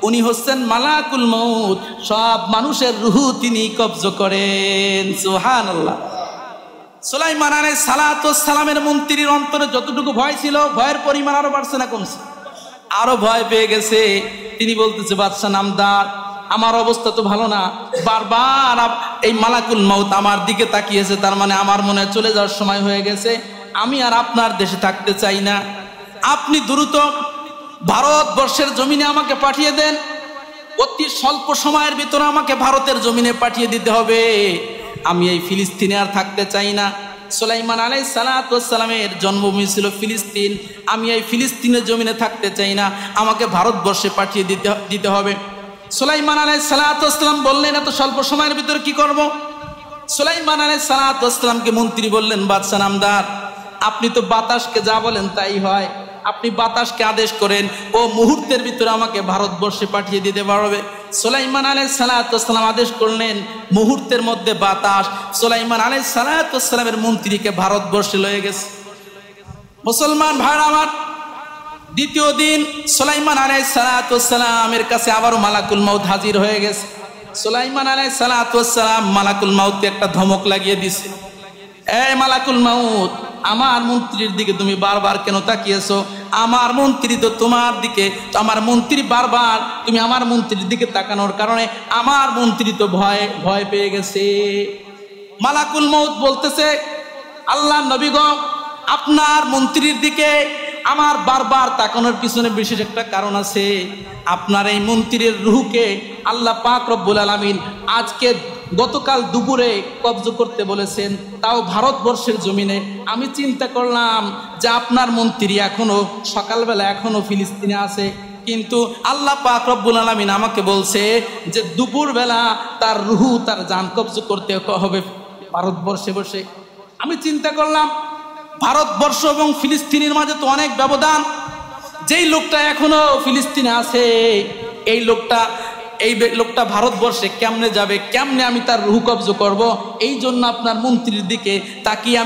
উনি হচ্ছেন মালাকুল মউত, সব মানুষের রূহ তিনি কবজ করেন। সুবহানাল্লাহ। সুলাইমান আলাইহিস সালাতু ওয়াস সালামের মন্ত্রীর অন্তরে যতটুকু ভয় ছিল, ভয়ের পরিমাণ আরো বাড়ছে না কমছে? আরো ভয় পেয়ে গেছে। তিনি বলতেছে, বাদশা নামদার, আমার অবস্থা তো ভালো না, বারবার এই মালাকুল মউত আমার দিকে তাকিয়েছে, তার মানে আমার মনে চলে যাওয়ার সময় হয়ে গেছে, আমি আর আপনার দেশে থাকতে চাই না। আপনি দ্রুত ভারতবর্ষের জমিনে আমাকে পাঠিয়ে দেন, অতি স্বল্প সময়ের ভিতরে আমাকে ভারতের জমিনে পাঠিয়ে দিতে হবে, আমি এই ফিলিস্তিনে আর থাকতে চাই না। সুলাইমান আলাইহিস সালাতু ওয়াস সালামের জন্মভূমি ছিল ফিলিস্তিন, আমি এই ফিলিস্তিনের জমিনে থাকতে চাই না, আমাকে ভারতবর্ষে পাঠিয়ে দিতে হবে। সুলাইমান আলাইহিস সালাতু ওয়াস সালাম বললেন, এত স্বল্প সময়ের ভিতরে কি করব? সুলাইমান আলাইহিস সালাতু ওয়াস সালামকে মন্ত্রী বললেন, বাদশা নামদার, আপনি তো বাতাসকে যা বলেন তাই হয়, আপনি বাতাসকে আদেশ করেন, ও মুহূর্তের ভিতরে আমাকে ভারতবর্ষে পাঠিয়ে দিতে পারবে। সুলাইমান আলাইহিস সালাতু ওয়াস সালাম আদেশ করলেন, মুহূর্তের মধ্যে বাতাস সুলাইমান আলাইহিস সালাতু ওয়াস সালামের মন্ত্রীকে ভারতবর্ষে লয়ে গেছে। মুসলমান ভাইরা আমার, দ্বিতীয় দিন সুলাইমান আলাইহিস সালাতু ওয়াস সালামের কাছে আবারও মালাকুল মউত হাজির হয়ে গেছে। সুলাইমান আলাইহিস সালাতু ওয়াস সালাম মালাকুল মউতকে একটা ধমক লাগিয়ে দিছে, এই মালাকুল মউত, আমার মন্ত্রীর দিকে তুমি বারবার কেন তাকিয়েছো? আমার মন্ত্রী তো তোমার দিকে, তো আমার মন্ত্রী বারবার, তুমি আমার মন্ত্রীর দিকে তাকানোর কারণে আমার মন্ত্রী তো ভয় পেয়ে গেছে। মালাকুল মউত বলতেছে, আল্লাহ নবী গো, আপনার মন্ত্রীর দিকে আমার বারবার তাকানোর পিছনে বিশেষ একটা কারণ আছে। আপনার এই মন্ত্রীর রূহকে আল্লাহ পাক রব্বুল আলামিন গতকাল দুপুরে কবজ করতে বলেছেন, তাও ভারতবর্ষের জমিনে। আমি চিন্তা করলাম যে আপনার মন্ত্রী সকালবেলা এখনো ফিলিস্তিনে আছে, কিন্তু আল্লাহ পাক রব্বুল আলামিন আমাকে বলছে যে দুপুরবেলা তার রূহ, তার জান কবজ করতে হবে ভারতবর্ষে বসে। আমি চিন্তা করলাম, ভারতবর্ষ এবং ফিলিস্তিনের মাঝে তো অনেক ব্যবধান, যেই লোকটা এখনো ফিলিস্তিনে আছে, এই লোকটা ভারতবর্ষে কেমনে যাবে, কেমনে আমি তার রূহ কবজ করব? এই জন্য আপনার মন্ত্রীর দিকে তাকিয়ে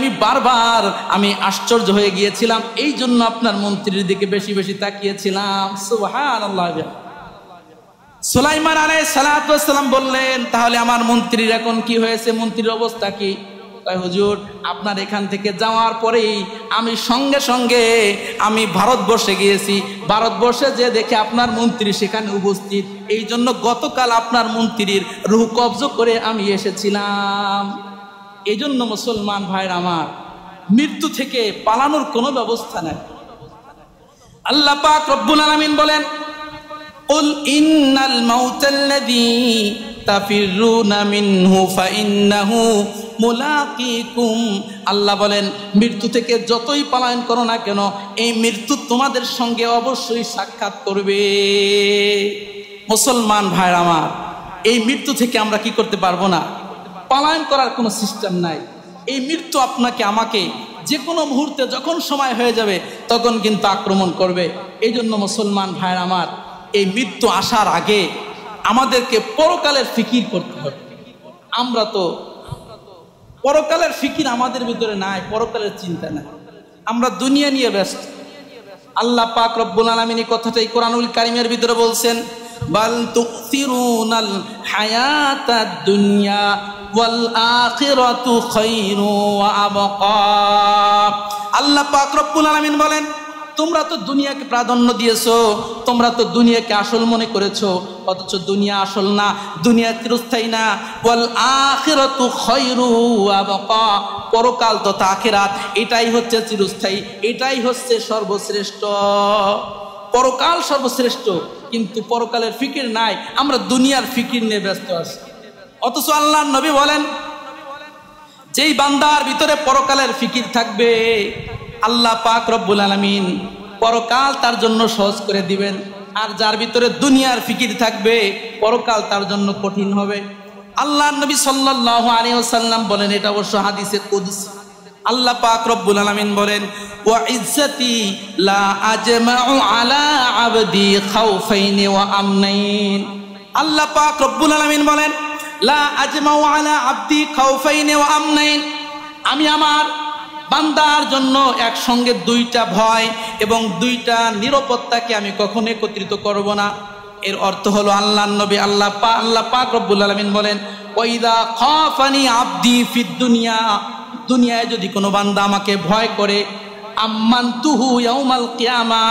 আমি আশ্চর্য হয়ে গিয়েছিলাম, এই জন্য আপনার মন্ত্রীর দিকে বেশি বেশি তাকিয়েছিলাম। সুবহানাল্লাহ। সুলাইমান আলাইহিস সালাতু ওয়াস সালাম বললেন, তাহলে আমার মন্ত্রীর এখন কি হয়েছে, মন্ত্রীর অবস্থা কি? হুজুর, আপনার এখান থেকে যাওয়ার পরেই আমি সঙ্গে সঙ্গে ভারতবর্ষে গিয়েছি, ভারতবর্ষে যে দেখে আপনার মন্ত্রী সেখানে উপস্থিত, এই জন্য গতকাল আপনার মন্ত্রীর রূহ কবজ করে আমি এসেছিলাম। এই জন্য মুসলমান ভাইরা আমার, মৃত্যু থেকে পালানোর কোনো ব্যবস্থা নাই। আল্লাহ পাক রব্বুল আলামিন বলেন, কুল ইন্নাল মাউতাল্লাযী তাফিরুনা মিনহু ফাইন্নাহু মুলাকিকুম। আল্লাহ বলেন, মৃত্যু থেকে যতই পলায়ন করো না কেন, এই মৃত্যু তোমাদের সঙ্গে অবশ্যই সাক্ষাৎ করবে। মুসলমান ভাইরা আমার, এই মৃত্যু থেকে আমরা কি করতে পারবো না, পলায়ন করার কোনো সিস্টেম নাই। এই মৃত্যু আপনাকে আমাকে যে কোনো মুহূর্তে যখন সময় হয়ে যাবে তখন কিন্তু আক্রমণ করবে। এই জন্য মুসলমান ভাইরা আমার, এই মৃত্যু আসার আগে আমাদেরকে পরকালের ফিকির করতে হবে। আমরা তো পরকালের ফিকির আমাদের ভিতরে নাই, পরকালের চিন্তা নাই, আমরা দুনিয়া নিয়ে ব্যস্ত। আল্লাহ পাক রব্বুল আলামিন এই কথাটাই কোরআনুল কারীমের ভিতরে বলছেন, বাল তুসিরুনাল হায়াতাদ দুনিয়া ওয়াল আখিরাতু খায়রু ওয়া আবকা। আল্লাহ পাক রব্বুল আলামিন বলেন, তোমরা তো দুনিয়াকে প্রাধান্য দিয়েছো, তোমরা তো দুনিয়াকে আসল মনে করেছো, অথচ দুনিয়া আসল না, দুনিয়া চিরস্থায়ী না। ওয়াল আখিরাতু খায়রু ওয়া আবকা, পরকাল তথা আখিরাত এটাই হচ্ছে চিরস্থায়ী, এটাই হচ্ছে সর্বশ্রেষ্ঠ। পরকাল সর্বশ্রেষ্ঠ, কিন্তু পরকালের ফিকির নাই, আমরা দুনিয়ার ফিকির নিয়ে ব্যস্ত আছি। অথচ আল্লাহর নবী বলেন, যেই বান্দার ভিতরে পরকালের ফিকির থাকবে, আল্লাহ পাক রব্বুল আলামিন পরকাল তার জন্য সহজ করে দিবেন। আর যার ভিতরে দুনিয়ার ফিকির থাকবে, পরকাল তার জন্য কঠিন হবে। আল্লাহর নবী সাল্লাল্লাহু আলাইহি ওয়াসাল্লাম বলেন, এটা অবশ্য হাদিসে কুদসি, আল্লাহ পাক রব্বুল আলামিন বলেন, ওয়া ইজ্জতি লা আজমাউ আলা আবদি খাউফাইনি ওয়া আমনাইন। আল্লাহ পাক রব্বুল আলামিন বলেন, লা আজমাউ আলা আবদি খাউফাইনি ওয়া আমনাইন, আমি আমার বান্দার জন্য একসঙ্গে দুইটা ভয় এবং দুইটা নিরাপত্তাকে আমি কখনো একত্রিত করব না। এর অর্থ হলো, আল্লাহর নবী আল্লাহ পাক রব্বুল আলামিন বলেন, ওয়াইদা খাফানি আবদি ফিদ দুনিয়া, দুনিয়ায় যদি কোনো বান্দা আমাকে ভয় করে, আম্মানতুহু ইয়াউমাল কিয়ামা,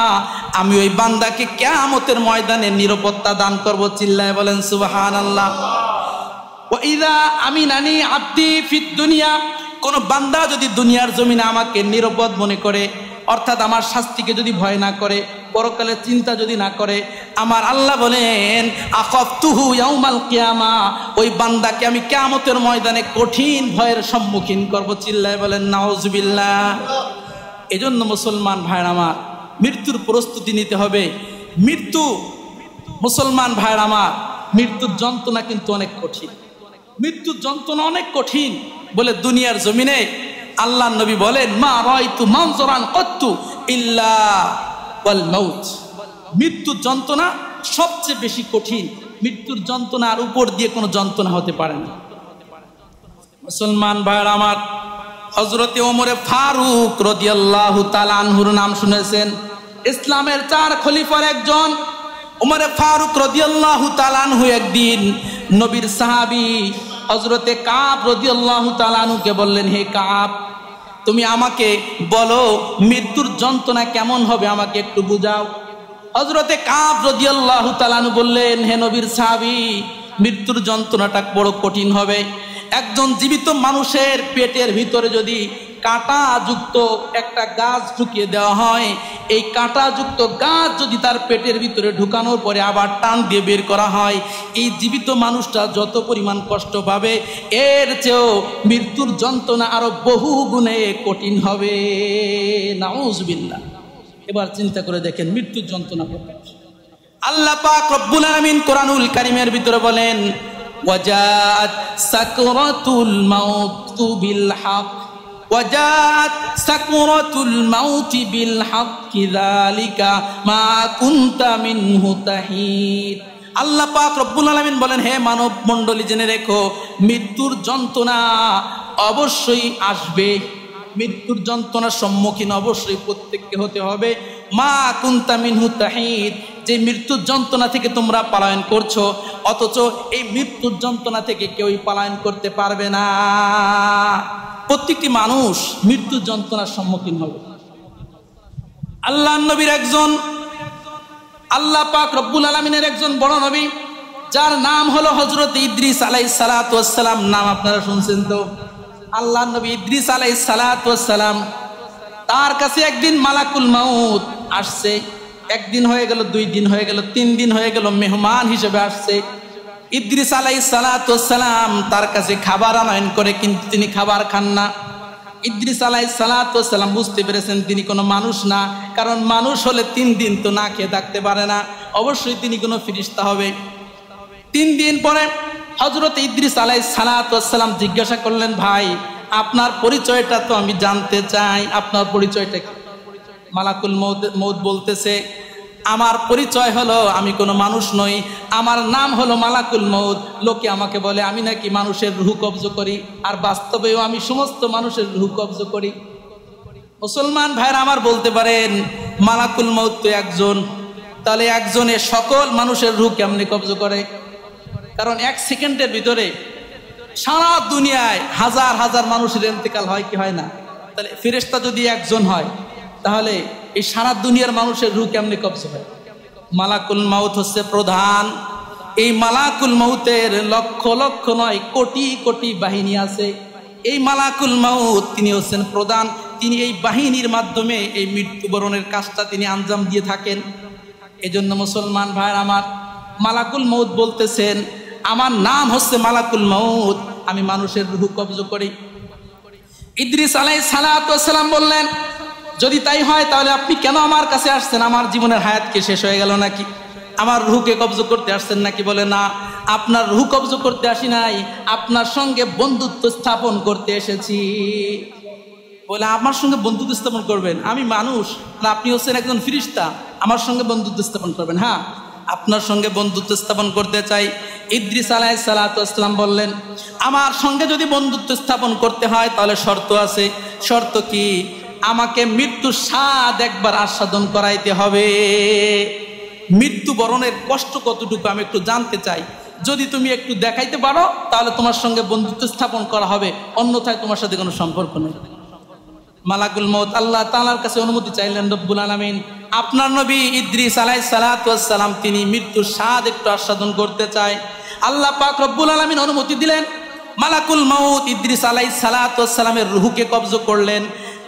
আমি ওই বান্দাকে কিয়ামতের ময়দানে নিরাপত্তা দান করব। চিল্লায় বলেন সুবহানাল্লাহ। ওয়াইদা আমিনানি আবদি ফিদ দুনিয়া, কোন বান্দা যদি দুনিয়ার জমিনে আমাকে নিরাপদ মনে করে, অর্থাৎ আমার শাস্তিকে যদি ভয় না করে, পরকালের চিন্তা যদি না করে, আমার আল্লাহ বলেন, আখাফতুহু ইয়াউমাল কিয়ামা, ওই বান্দাকে আমি কিয়ামতের ময়দানে কঠিন ভয়ের সম্মুখীন করব। চিল্লায় বলেন নাউজুবিল্লাহ। এজন্য মুসলমান ভাইরা আমার, মৃত্যুর প্রস্তুতি নিতে হবে। মৃত্যু, মুসলমান ভাইরা আমার, মৃত্যুর যন্ত্রণা কিন্তু অনেক কঠিন, মৃত্যুর যন্ত্রণা অনেক কঠিন বলে দুনিয়ার জমিনে আল্লাহর নবী বলেন, মা রাআইতু মানজারান কত্তু ইল্লা ওয়াল মাউত। মৃত্যুর যন্ত্রণা সবচেয়ে বেশি কঠিন, মৃত্যুর যন্ত্রণার উপর দিয়ে কোনো যন্ত্রণা হতে পারে না। মুসলমান ভাইরা আমার, হযরতে ওমরে ফারুক রাদিয়াল্লাহু তাআলা আনহুর নাম শুনেছেন, ইসলামের 4 খলিফার একজন। ওমরে ফারুক রাদিয়াল্লাহু তাআলা আনহু একদিন নবীর সাহাবী হযরতে কাব রাদিয়াল্লাহু তাআলা আনহুকে বললেন, হে কাব, তুমি আমাকে বলো মৃত্যুর যন্ত্রণা কেমন হবে, আমাকে একটু বুঝাও। হযরতে কাব রাদিয়াল্লাহু তাআলা আনহু বললেন, হে নবীর সাহাবী, মৃত্যুর যন্ত্রণাটা বড় কঠিন হবে। একজন জীবিত মানুষের পেটের ভিতরে যদি কাঁটাযুক্ত একটা গাছ ঢুকিয়ে দেওয়া হয়, এই কাঁটাযুক্ত গাছ যদি তার পেটের ভিতরে ঢুকানোর পরে আবার টান দিয়ে বের করা হয়, এই জীবিত মানুষটা যত পরিমাণ কষ্ট পাবে, এর চেয়েও মৃত্যুর যন্ত্রণা আরো বহু গুণে কঠিন হবে। নাউজুবিল্লাহ। এবার চিন্তা করে দেখেন মৃত্যুর যন্ত্রণা কত। আল্লাহ পাক রব্বুল আলামিন কোরআনুল কারীমের ভিতরে বলেন, ওয়াজাত সাকরাতুল মাউতু বিল হক, ওয়াজাত সাকরাতুল মাউতি বিল হাক্কি যালিকা মা কুনতা মিনহু তাহিদ। আল্লাহ পাক রব্বুল আলামিন বলেন, হে মানব মণ্ডলী, জেনে রেখো মৃত্যুর যন্ত্রণা অবশ্যই আসবে, মৃত্যুর যন্ত্রণার সম্মুখীন অবশ্যই প্রত্যেককে হতে হবে। মা কুনতা মিনহু তাহিদ, যে মৃত্যুর যন্ত্রণা থেকে তোমরা পলায়ন করছো, অথচ এই মৃত্যুর যন্ত্রণা থেকে কেউই পলায়ন করতে পারবে না। প্রত্যেকটি মানুষ মৃত্যুর যন্ত্রণার সম্মুখীন হবে। আল্লাহর নবীর একজন, আল্লাহ পাক রব্বুল আলামিনের একজন বড় নবী, যার নাম হলো হযরত ইদ্রিস আলাইহিস সালাতু ওয়াস সালাম। নাম আপনারা শুনছেন তো? আল্লাহ নবী ইদ্রিস আলাইহিস সালাতু ওয়াস সালাম, তার কাছে একদিন মালাকুল মাউত আসছে। একদিন হয়ে গেল, 2 দিন হয়ে গেল, 3 দিন হয়ে গেল, মেহমান হিসেবে আসছে। ইদ্রিস আলাইহিস সালাতু ওয়াস সালাম তার কাছে খাবার আনয়ন করে, কিন্তু তিনি খাবার খান না। ইদ্রিস আলাইহিস সালাতু ওয়াস সালাম বুঝতে পেরেছেন তিনি কোনো মানুষ না, কারণ মানুষ হলে 3 দিন তো না খেয়ে থাকতে পারে না, অবশ্যই তিনি কোনো ফেরেশতা হবে। 3 দিন পরে হযরত ইদ্রিস আলাইহিস সালাতু ওয়াস সালাম জিজ্ঞাসা করলেন, ভাই আপনার পরিচয়টা তো আমি জানতে চাই, আপনার পরিচয়টা কি? মালাকুল মউত বলতেছে, আমার পরিচয় হলো আমি কোনো মানুষ নই, আমার নাম হলো মালাকুল মউত। লোকে আমাকে বলে আমি নাকি মানুষের রূহ কবজ করি, আর বাস্তবেও আমি সমস্ত মানুষের রূহ কবজ করি। মুসলমান ভাইরা আমার বলতে পারেন, মালাকুল মউত তো একজন, তাহলে একজনে সকল মানুষের রূহ কেমনে কবজ করে? কারণ 1 সেকেন্ডের ভিতরে সারা দুনিয়ায় হাজার হাজার মানুষের ইন্তেকাল হয় কি হয় না? তাহলে ফেরেশতা যদি একজন হয়, তাহলে এই সারা দুনিয়ার মানুষের রূহ কেমনে কবজ হয়? মালাকুল মাউত হচ্ছে প্রধান। এই মালাকুল মাউতের লক্ষ লক্ষ নয়, কোটি কোটি বাহিনী আছে। এই মালাকুল মাউত তিনি হচ্ছেন প্রধান, তিনি এই বাহিনীর মাধ্যমে এই মৃত্যুবরণের কাজটা তিনি আঞ্জাম দিয়ে থাকেন। এজন্য মুসলমান ভাইরা আমার, মালাকুল মাউত বলতেছেন, আমার নাম হচ্ছে মালাকুল মাউত, আমি মানুষের রূহ কবজ করি। ইদ্রিস আলাইহিস সালাতু ওয়াস সালাম বললেন, যদি তাই হয় তাহলে আপনি কেন আমার কাছে আসছেন? আমার জীবনের হায়াত কি শেষ হয়ে গেল নাকি? আমার রূহকে কবজ করতে আসছেন নাকি? বলে না, আপনার রূহ কবজ করতে আসি নাই, আপনার সঙ্গে বন্ধুত্ব স্থাপন করতে এসেছি। বলে আমার সঙ্গে বন্ধুত্ব স্থাপন করবেন? আমি মানুষ, না আপনি হচ্ছেন একজন ফেরেশতা, আমার সঙ্গে বন্ধুত্ব স্থাপন করবেন? হ্যাঁ, আপনার সঙ্গে বন্ধুত্ব স্থাপন করতে চাই। ইদ্রিস আলাইহিস সালাতু ওয়াস সালাম বললেন, আমার সঙ্গে যদি বন্ধুত্ব স্থাপন করতে হয় তাহলে শর্ত আছে। শর্ত কি? আমাকে মৃত্যুর স্বাদ একবার আস্বাদন করাইতে হবে। মৃত্যুবরণের কষ্ট কতটুকু আমি একটু জানতে চাই। যদি তুমি একটু দেখাইতে পারো তাহলে তোমার সঙ্গে বন্ধুত্ব স্থাপন করা হবে, অন্যথায় তোমার সাথে কোনো সম্পর্ক নেই। মালাকুল মউত আল্লাহ তাআলার কাছে অনুমতি চাইলেন রব্বুল আলামিন, আপনার নবী ইদ্রিস আলাইহিস সালাতু ওয়াস সালাম তিনি মৃত্যুর স্বাদ একটু আস্বাদন করতে চায়। আল্লাহ পাক রব্বুল আলামিন অনুমতি দিলেন। মালাকুল মউত ইদ্রিস আলাইহিস সালাতু ওয়াস সালামের রূহকে কবজ করলেন।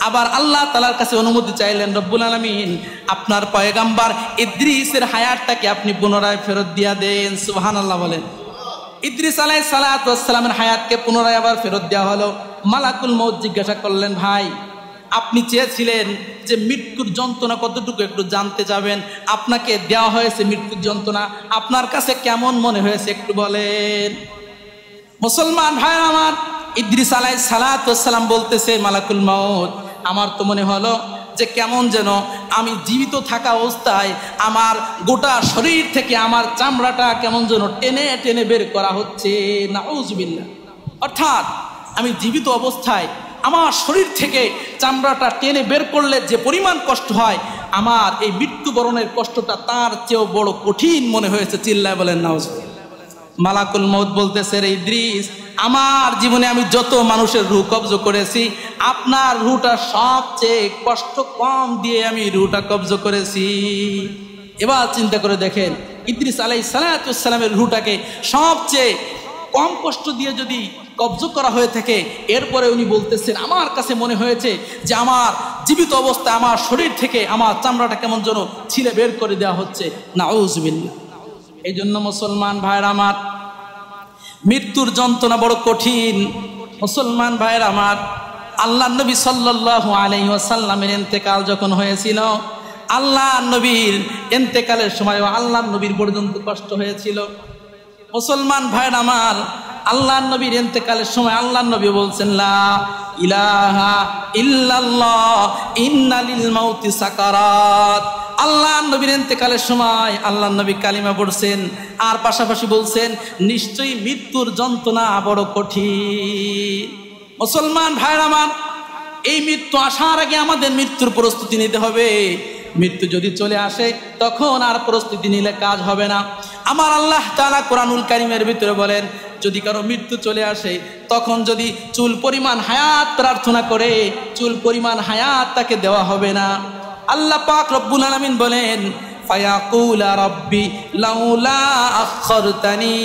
আবার আল্লাহ তাআলার কাছে অনুমতি চাইলেন রব্বুল আলামিন, আপনার পয়গাম্বার ইদ্রিসের হায়াতটাকে আপনি পুনরায় ফেরত দিয়া দেন। সুবহানাল্লাহ বলেন। ইদ্রিস আলাইহিস সালাতু ওয়াস সালামের হায়াতকে পুনরায় আবার ফেরত দেওয়া হলো। মালাকুল মউত জিজ্ঞাসা করলেন, ভাই আপনি চেয়েছিলেন যে মৃত্যুর যন্ত্রণা কতটুকু একটু জানতে যাবেন, আপনাকে দেওয়া হয়েছে মৃত্যুর যন্ত্রণা, আপনার কাছে কেমন মনে হয়েছে একটু বলেন। মুসলমান ভাই আমার, ইদ্রিস আলাইহিস সালাতু ওয়াস সালাম বলতেছে, মালাকুল মউত আমার তো মনে হলো যে কেমন যেন আমি জীবিত থাকা অবস্থায় আমার গোটা শরীর থেকে আমার চামড়াটা কেমন যেন টেনে টেনে বের করা হচ্ছে। নাউজুবিল্লাহ। অর্থাৎ আমি জীবিত অবস্থায় আমার শরীর থেকে চামড়াটা টেনে বের করলে যে পরিমাণ কষ্ট হয়, আমার এই মৃত্যুবরণের কষ্টটা তার চেয়েও বড় কঠিন মনে হয়েছে। চিল্লায় বলেন নাউজুবিল্লাহ। মালাকুল মউত বলতেছে, রে ইদ্রিস, আমার জীবনে আমি যত মানুষের রূহ কবজ করেছি, আপনার রূহটা সবচেয়ে কষ্ট কম দিয়ে আমি রূহটা কবজ করেছি। এবার চিন্তা করে দেখেন, ইদ্রিস আলাইহিস সালাতু ওয়াস সালামের রূহটাকে সবচেয়ে কম কষ্ট দিয়ে যদি কবজ করা হয়ে থাকে, এরপরে উনি বলতেছেন, আমার কাছে মনে হয়েছে যে আমার জীবিত অবস্থায় আমার শরীর থেকে আমার চামড়াটা কেমন যেন ছিঁড়ে বের করে দেওয়া হচ্ছে। নাউজুবিল্লাহ। এই জন্য মুসলমান ভাইরা আমার, মৃত্যুর যন্ত্রণা বড় কঠিন। মুসলমান ভাইরা আমার, আল্লাহ নবী সাল্লাল্লাহু আলাইহি ওয়াসাল্লামের ইন্তেকাল যখন হয়েছিল, আল্লাহ নবীর ইন্তেকালের সময় আল্লাহ নবীর পর্যন্ত কষ্ট হয়েছিল। মুসলমান ভাইরা আমার, আল্লাহ নবীর ইন্তেকালের সময় আল্লাহ নবী বলছেন, লা ইলাহা ইল্লাল্লাহ ইন্না লিল মাউতি সাকারাত। আল্লাহ নবীর ইন্তেকালের সময় আল্লাহ নবী কালিমা পড়ছেন, আর পাশাপাশি বলছেন, নিশ্চয়ই মৃত্যুর যন্ত্রণা বড় কঠিন। মুসলমান ভাইরা আমার, এই মৃত্যু আসার আগে আমাদের মৃত্যুর প্রস্তুতি নিতে হবে। মৃত্যু যদি চলে আসে তখন আর প্রস্তুতি নিলে কাজ হবে না। আমার আল্লাহ তাআলা কোরআনুল কারীমের ভিতরে বলেন, যদি কারো মৃত্যু চলে আসে তখন যদি চুল পরিমাণ হায়াত প্রার্থনা করে, চুল পরিমাণ হায়াত তাকে দেওয়া হবে না। আল্লাহ পাক রব্বুল আলামিন বলেন, ফায়াকুলা রাব্বি লাউলা আখখারতানি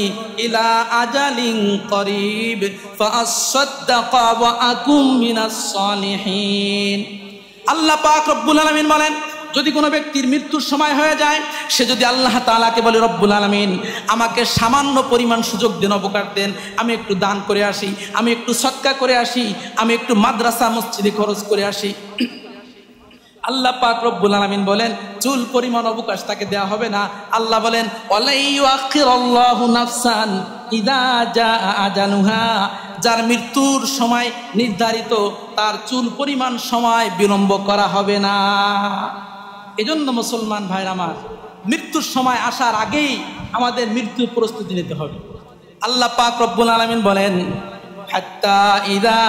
ইলা আজালিন করিব ফাআসাদদাকা ওয়া আকুম মিনাস সালিহিন। আল্লাহ পাক রব্বুল আলামিন বলেন, যদি কোনো ব্যক্তির মৃত্যুর সময় হয়ে যায়, সে যদি আল্লাহ তাআলাকে বলে, রব্বুল আলামিন আমাকে সামান্য পরিমাণ সুযোগ দেন, অবকাশ দেন, আমি একটু দান করে আসি, আমি একটু সদকা করে আসি, আমি একটু মাদ্রাসা মসজিদে খরচ করে আসি, আল্লাহ পাক রব্বুল আলামিন বলেন চুল পরিমাণ অবকাশ তাকে দেওয়া হবে না। আল্লাহ বলেন ওয়ালা ইউআখিরুল্লাহু নাফসান ইযা জাআ আজালুহা, যার মৃত্যুর সময় নির্ধারিত তার চুল পরিমাণ সময় বিলম্ব করা হবে না। এজন্য মুসলমান ভাইরা আমার, মৃত্যুর সময় আসার আগেই আমাদের মৃত্যুর প্রস্তুতি নিতে হবে। আল্লাহ পাক রব্বুল আলামিন বলেন হাত্তা ইযা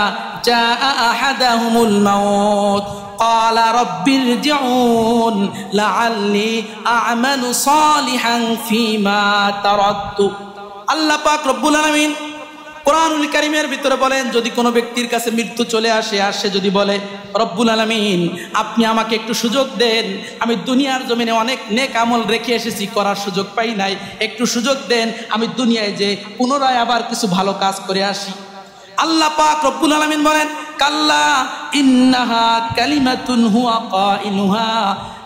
জাআ আহাদাহুমুল মাউত ক্বালা রাব্বিরজিউন লাআল্লি আ'মালু সালিহান ফীমা তারাকতু। আল্লাহ পাক রব্বুল আলামিন কোরআনুল কারীমের ভিতরে বলেন, যদি কোনো ব্যক্তির কাছে মৃত্যু চলে আসে আর সে যদি বলে, রব্বুল আলামিন আপনি আমাকে একটু সুযোগ দেন, আমি দুনিয়ার জমিনে অনেক নেক আমল রেখে এসেছি, করার সুযোগ পাই নাই, একটু সুযোগ দেন, আমি দুনিয়ায় যে পুনরায় আবার কিছু ভালো কাজ করে আসি। আল্লাহ পাক রব্বুল আলামিন বলেন কাল্লা ইন্নাহা কালিমাতুন হুয়া কাইলুহা।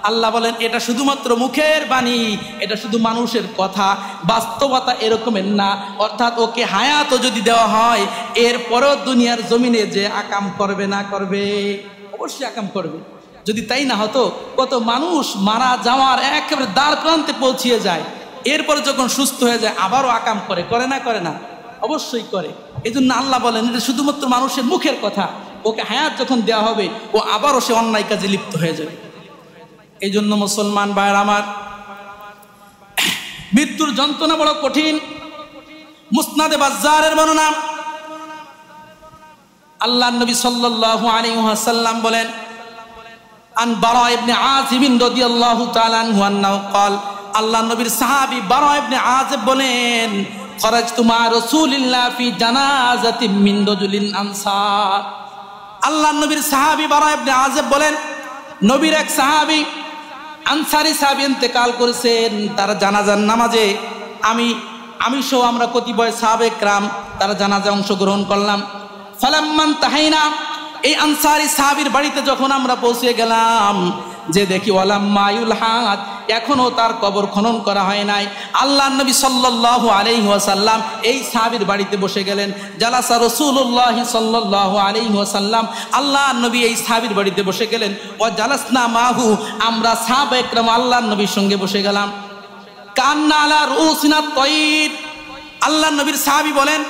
আল্লাহ বলেন এটা শুধুমাত্র মুখের বাণী, এটা শুধু মানুষের কথা, বাস্তবতা এরকমের না। অর্থাৎ ওকে হায়াতও যদি দেওয়া হয়, এরপরও দুনিয়ার জমিনে যে আকাম করবে না করবে, অবশ্যই আকাম করবে। যদি তাই না হতো, কত মানুষ মারা যাওয়ার একেবারে দ্বার প্রান্তে পৌঁছিয়ে যায়, এরপর যখন সুস্থ হয়ে যায় আবারও আকাম করে, করে না করে না? অবশ্যই করে। এই জন্য আল্লাহ বলেন এটা শুধুমাত্র মানুষের মুখের কথা, ওকে হায়াত যখন দেওয়া হবে ও আবারও সে অন্যায় কাজে লিপ্ত হয়ে যাবে। এই জন্য মুসলমান ভাইরা আমার, মৃত্যুর যন্ত্রণা বড় কঠিন। মুসনাদে বাজ্জারের বর্ণনা, আল্লাহর নবী সাল্লাল্লাহু আলাইহি ওয়াসাল্লাম বলেন আন বারা ইবনে আযিব রাদিয়াল্লাহু তাআলা আনহু আন্নাহু ক্বাল, আল্লাহর নবীর সাহাবী বারা ইবনে আযিব বলেন খরাজতু মা রাসূলিল্লাহ ফি জানাজাতিন মিন রাজুলিন আনসার। আল্লাহর নবীর সাহাবী বারা ইবনে আযিব বলেন, নবীর এক সাহাবী আনসারী সাহাবী ইন্তেকাল করেছেন, তার জানাজার নামাজে আমি সহ আমরা কতিপয় সাহাবে کرام তারা জানাজায় অংশগ্রহণ করলাম। ফালাম্মান তাহাইনা, এই আনসারী সাহাবীর বাড়িতে যখন আমরা পৌঁছে গেলাম, যে দেখি ওয়ালাম্মা ইউলহাদ, এখনো তার কবর খনন করা হয় নাই। আল্লাহর নবী সাল্লাল্লাহু আলাইহি ওয়াসাল্লাম এই সাহাবীর বাড়িতে বসে গেলেন। জালাসা রাসূলুল্লাহ সাল্লাল্লাহু আলাইহি ওয়াসাল্লাম, আল্লাহর নবী এই সাহাবীর বাড়িতে বসে গেলেন। ওয়া জালাসনা মাহু, আমরা সাহাবা একরাম আল্লাহর নবীর সঙ্গে বসে গেলাম। কান্না আলা রুসিনা তাইর, আল্লাহর নবীর সাহাবী বলেন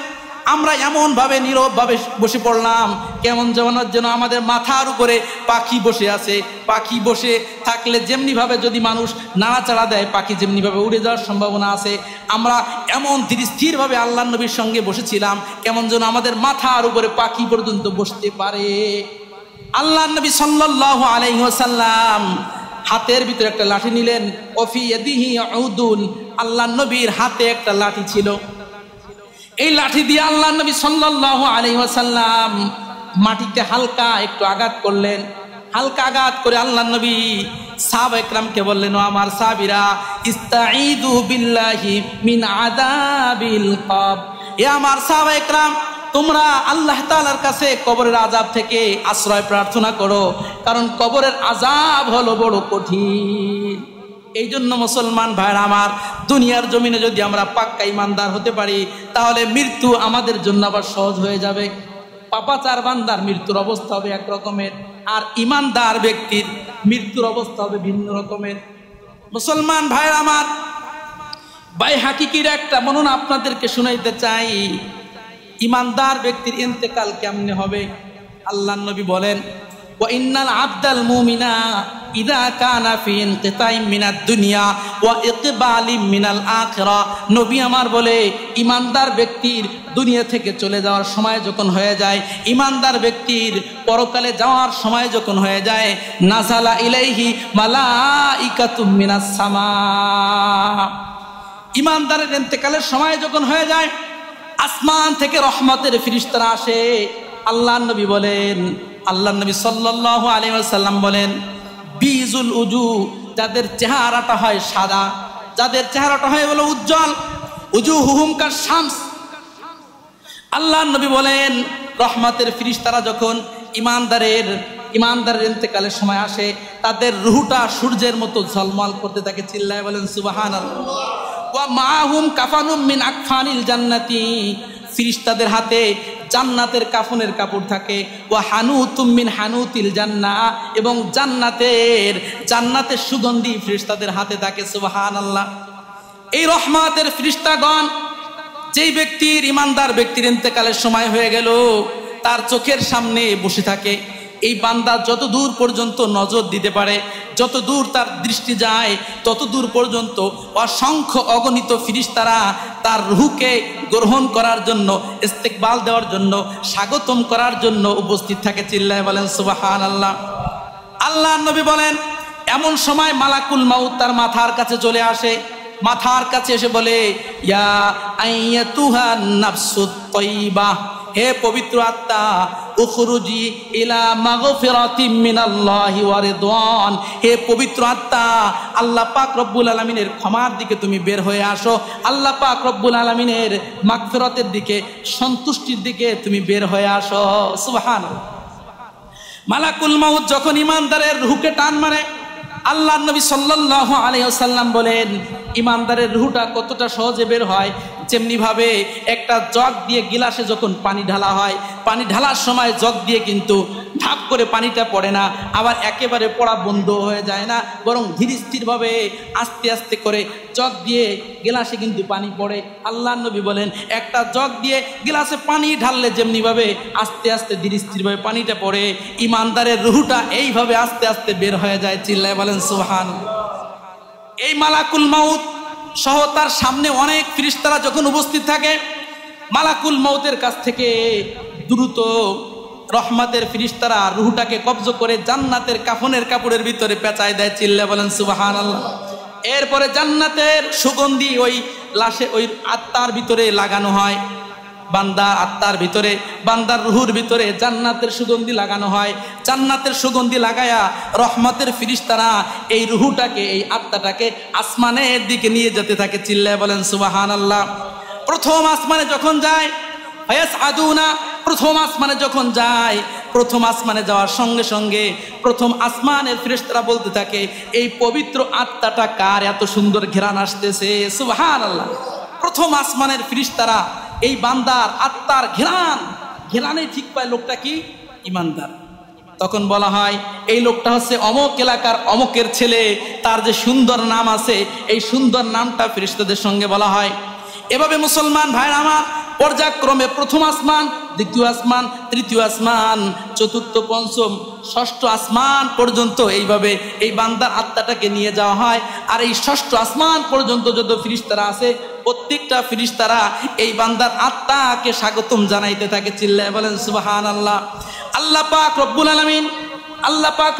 আমরা এমন ভাবে নীরব ভাবে বসে পড়লাম, কেমন যেন আমাদের মাথার উপরে পাখি বসে আছে। পাখি বসে থাকলে যেমনি ভাবে যদি মানুষ নাড়াচাড়া দেয়, পাখি যেমনি ভাবে উড়ে যাওয়ার সম্ভাবনা আছে, আমরা এমন স্থির ভাবে আল্লাহর নবীর সঙ্গে বসেছিলাম, কেমন যেন আমাদের মাথার উপরে পাখি পর্যন্ত বসতে পারে। আল্লাহর নবী সাল্লাল্লাহু আলাইহি ওয়াসাল্লাম হাতের ভিতরে একটা লাঠি নিলেন। ওফি ইয়াদিহি উদুন, আল্লাহর নবীর হাতে একটা লাঠি ছিল। এই লাঠি দিয়ে আল্লাহর নবী সাল্লাল্লাহু আলাইহি ওয়াসাল্লাম মাটিতে হালকা একটু আঘাত করলেন। হালকা আঘাত করে আল্লাহর নবী সাহাবা একরামকে বললেন, ও আমার সাহাবীরা, ইস্তাঈদু বিল্লাহি মিন আযাবিল কবর। এ আমার সাহাবা একরাম, তোমরা আল্লাহ তাআলার কাছে কবরের আযাব থেকে আশ্রয় প্রার্থনা করো, কারণ কবরের আযাব হলো বড় কঠিন। এই জন্য মুসলমান ভাইরা আমার, দুনিয়ার জমিনে যদি আমরা পাক্কা ইমানদার হতে পারি, তাহলে মৃত্যু আমাদের জন্য আবার সহজ হয়ে যাবে। পাপাচার বান্দার মৃত্যুর অবস্থা হবে এক রকমের, আর ইমানদার ব্যক্তির মৃত্যুর অবস্থা হবে ভিন্ন রকমের। মুসলমান ভাইরা আমার, বাইহাকির একটা বর্ণনা আপনাদেরকে শুনাইতে চাই, ইমানদার ব্যক্তির ইন্তেকাল কেমনে হবে। আল্লাহর নবী বলেন, ওয়া ইন্নাল আবদাল মুমিনা ইযা কানা ফি ইনকিতাইম মিনাদ দুনিয়া ওয়া ইকবালিম মিনাল আখিরা। নবী আমার বলে, ইমানদার ব্যক্তির দুনিয়া থেকে চলে যাওয়ার সময় যখন হয়ে যায়, ইমানদার ব্যক্তির পরকালে যাওয়ার সময় যখন হয়ে যায়, নাযালা ইলাইহি মালাইকাতুম মিনাস সামা। ইমানদারের ইন্তেকালের সময় যখন হয়ে যায়, আসমান থেকে রহমতের ফেরেশতারা আসে। আল্লাহর নবী বলেন, আল্লাহর নবী সাল্লাল্লাহু আলাইহি ওয়াসাল্লাম বলেন, বিজুল উজু যাদের চেহারাটা হয় সাদা, যাদের চেহারাটা হয় হলো উজ্জ্বল, উজুহুহুম কাশ-শামস। আল্লাহর নবী বলেন রহমতের ফেরেশতারা যখন ইমানদারের ইন্তেকালের সময় আসে, তাদের রূহটা সূর্যের মতো ঝলমল করতে থাকে। চিল্লায় বলেন সুবহানাল্লাহ। ওয়া মাআহুম কাফানুম মিন আকফানিল জান্নাতি, ফেরেশতাদের হাতে জান্নাতের কাফনের কাপড় থাকে। ওয়া হানুতুম মিন হানুতিল জান্নাহ, এবং জান্নাতের সুগন্ধি ফেরেশতাদের হাতে থাকে। সুবহানাল্লাহ। এই রহমতের ফেরেশতাগণ যেই ব্যক্তির, ইমানদার ব্যক্তির ইন্তেকালের সময় হয়ে গেল, তার চোখের সামনে বসে থাকে। এই বান্দা যত দূর পর্যন্ত নজর দিতে পারে, যত দূর তার দৃষ্টি যায়, তত দূর পর্যন্ত অসংখ্য অগণিত ফেরেশতারা তার রূহকে গ্রহণ করার জন্য, ইস্তেকবাল দেওয়ার জন্য, স্বাগতম করার জন্য উপস্থিত থাকে। চিল্লায় বলেন সুবহানাল্লাহ। আল্লাহর নবী বলেন এমন সময় মালাকুল মাউত তার মাথার কাছে চলে আসে, মাথার কাছে এসে বলে, ইয়া আইয়াতুহান নাফসুত তাইয়্যিবাহ, হে পবিত্র আত্মা, উখরুজি ইলা মাগফিরাতিম মিনাল্লাহি ওয়া রিদওয়ান, হে পবিত্র আত্মা, আল্লাহ পাক রব্বুল আলামিনের ক্ষমার দিকে তুমি বের হয়ে আসো, আল্লাহ পাক রব্বুল আলামিনের মাগফিরাতের দিকে, সন্তুষ্টির দিকে তুমি বের হয়ে আসো। সুবহানাল্লাহ। মালাকুল মাউত যখন ইমানদারের রূহকে টান মারে, আল্লাহর নবী সাল্লাল্লাহু আলাইহি ওয়াসাল্লাম বলেন ইমানদারের রূহটা কতটা সহজে বের হয়, যেমনি ভাবে একটা জগ দিয়ে গিলাসে যখন পানি ঢালা হয়, পানি ঢালার সময় জগ দিয়ে কিন্তু ধাপ করে পানিটা পড়ে না, আবার একেবারে পড়া বন্ধ হয়ে যায় না, বরং ধীর স্থিরভাবে আস্তে আস্তে করে জগ দিয়ে গিলাসে কিন্তু পানি পড়ে। আল্লাহর নবী বলেন একটা জগ দিয়ে গিলাসে পানি ঢাললে যেমনি ভাবে আস্তে আস্তে ধীর স্থিরভাবে পানিটা পড়ে, ইমানদারের রূহটা এইভাবে আস্তে আস্তে বের হয়ে যায়। চিল্লায় বলেন সুবহানাল্লাহ। এই মালাকুল মাউত সহ তার সামনে অনেক ফেরেশতারা যখন উপস্থিত থাকে, মালাকুল মাউতের কাছ থেকে দ্রুত রহমতের ফেরেশতারা রূহটাকে কবজ করে জান্নাতের কাফনের কাপড়ের ভিতরে পেঁচায় দেয়। চিল্লায় বলেন সুবহানাল্লাহ। এরপরে জান্নাতের সুগন্ধি ওই লাশে, ওই আত্মার ভিতরে লাগানো হয়, বান্দার আত্মার ভিতরে, বান্দার রুহুর ভিতরে জান্নাতের সুগন্ধি লাগানো হয়। জান্নাতের সুগন্ধি লাগায়া রহমতের ফেরেশতারা এই রুহুটাকে, এই আত্মাটাকে আসমানের দিকে নিয়ে যেতে থাকে। চিল্লায় বলেন সুবহানাল্লাহ। প্রথম আসমানে যখন যায়, ফায়াসআদুনা, প্রথম আসমানে যখন যায়, প্রথম আসমানে যাওয়ার সঙ্গে সঙ্গে প্রথম আসমানের ফেরেশতারা বলতে থাকে, এই পবিত্র আত্মাটা কার, এত সুন্দর ঘ্রাণ আসতেছে। সুবহানাল্লাহ। প্রথম আসমানের ফেরেশতারা এই বান্দার আত্মার ঘ্রাণে ঠিক পায় লোকটা কি ইমানদার। তখন বলা হয় এই লোকটা হচ্ছে অমুক এলাকার অমুকের ছেলে, তার যে সুন্দর নাম আছে, এই সুন্দর নামটা ফেরেশতাদের সঙ্গে বলা হয়। এভাবে মুসলমান ভাইরা আমার, পর্যায়ক্রমে প্রথম আসমান, দ্বিতীয় আসমান, তৃতীয় আসমান, চতুর্থ, পঞ্চম, ষষ্ঠ আসমান পর্যন্ত এইভাবে এই বান্দার আত্মাটাকে নিয়ে যাওয়া হয়। আর এই ষষ্ঠ আসমান পর্যন্ত যত ফেরেশতারা আছে, প্রত্যেকটা ফেরেশতারা এই বান্দার আত্মাকে স্বাগতম জানাইতে থাকে। চিল্লায় বলেন সুবহানাল্লাহ। আল্লাহ পাক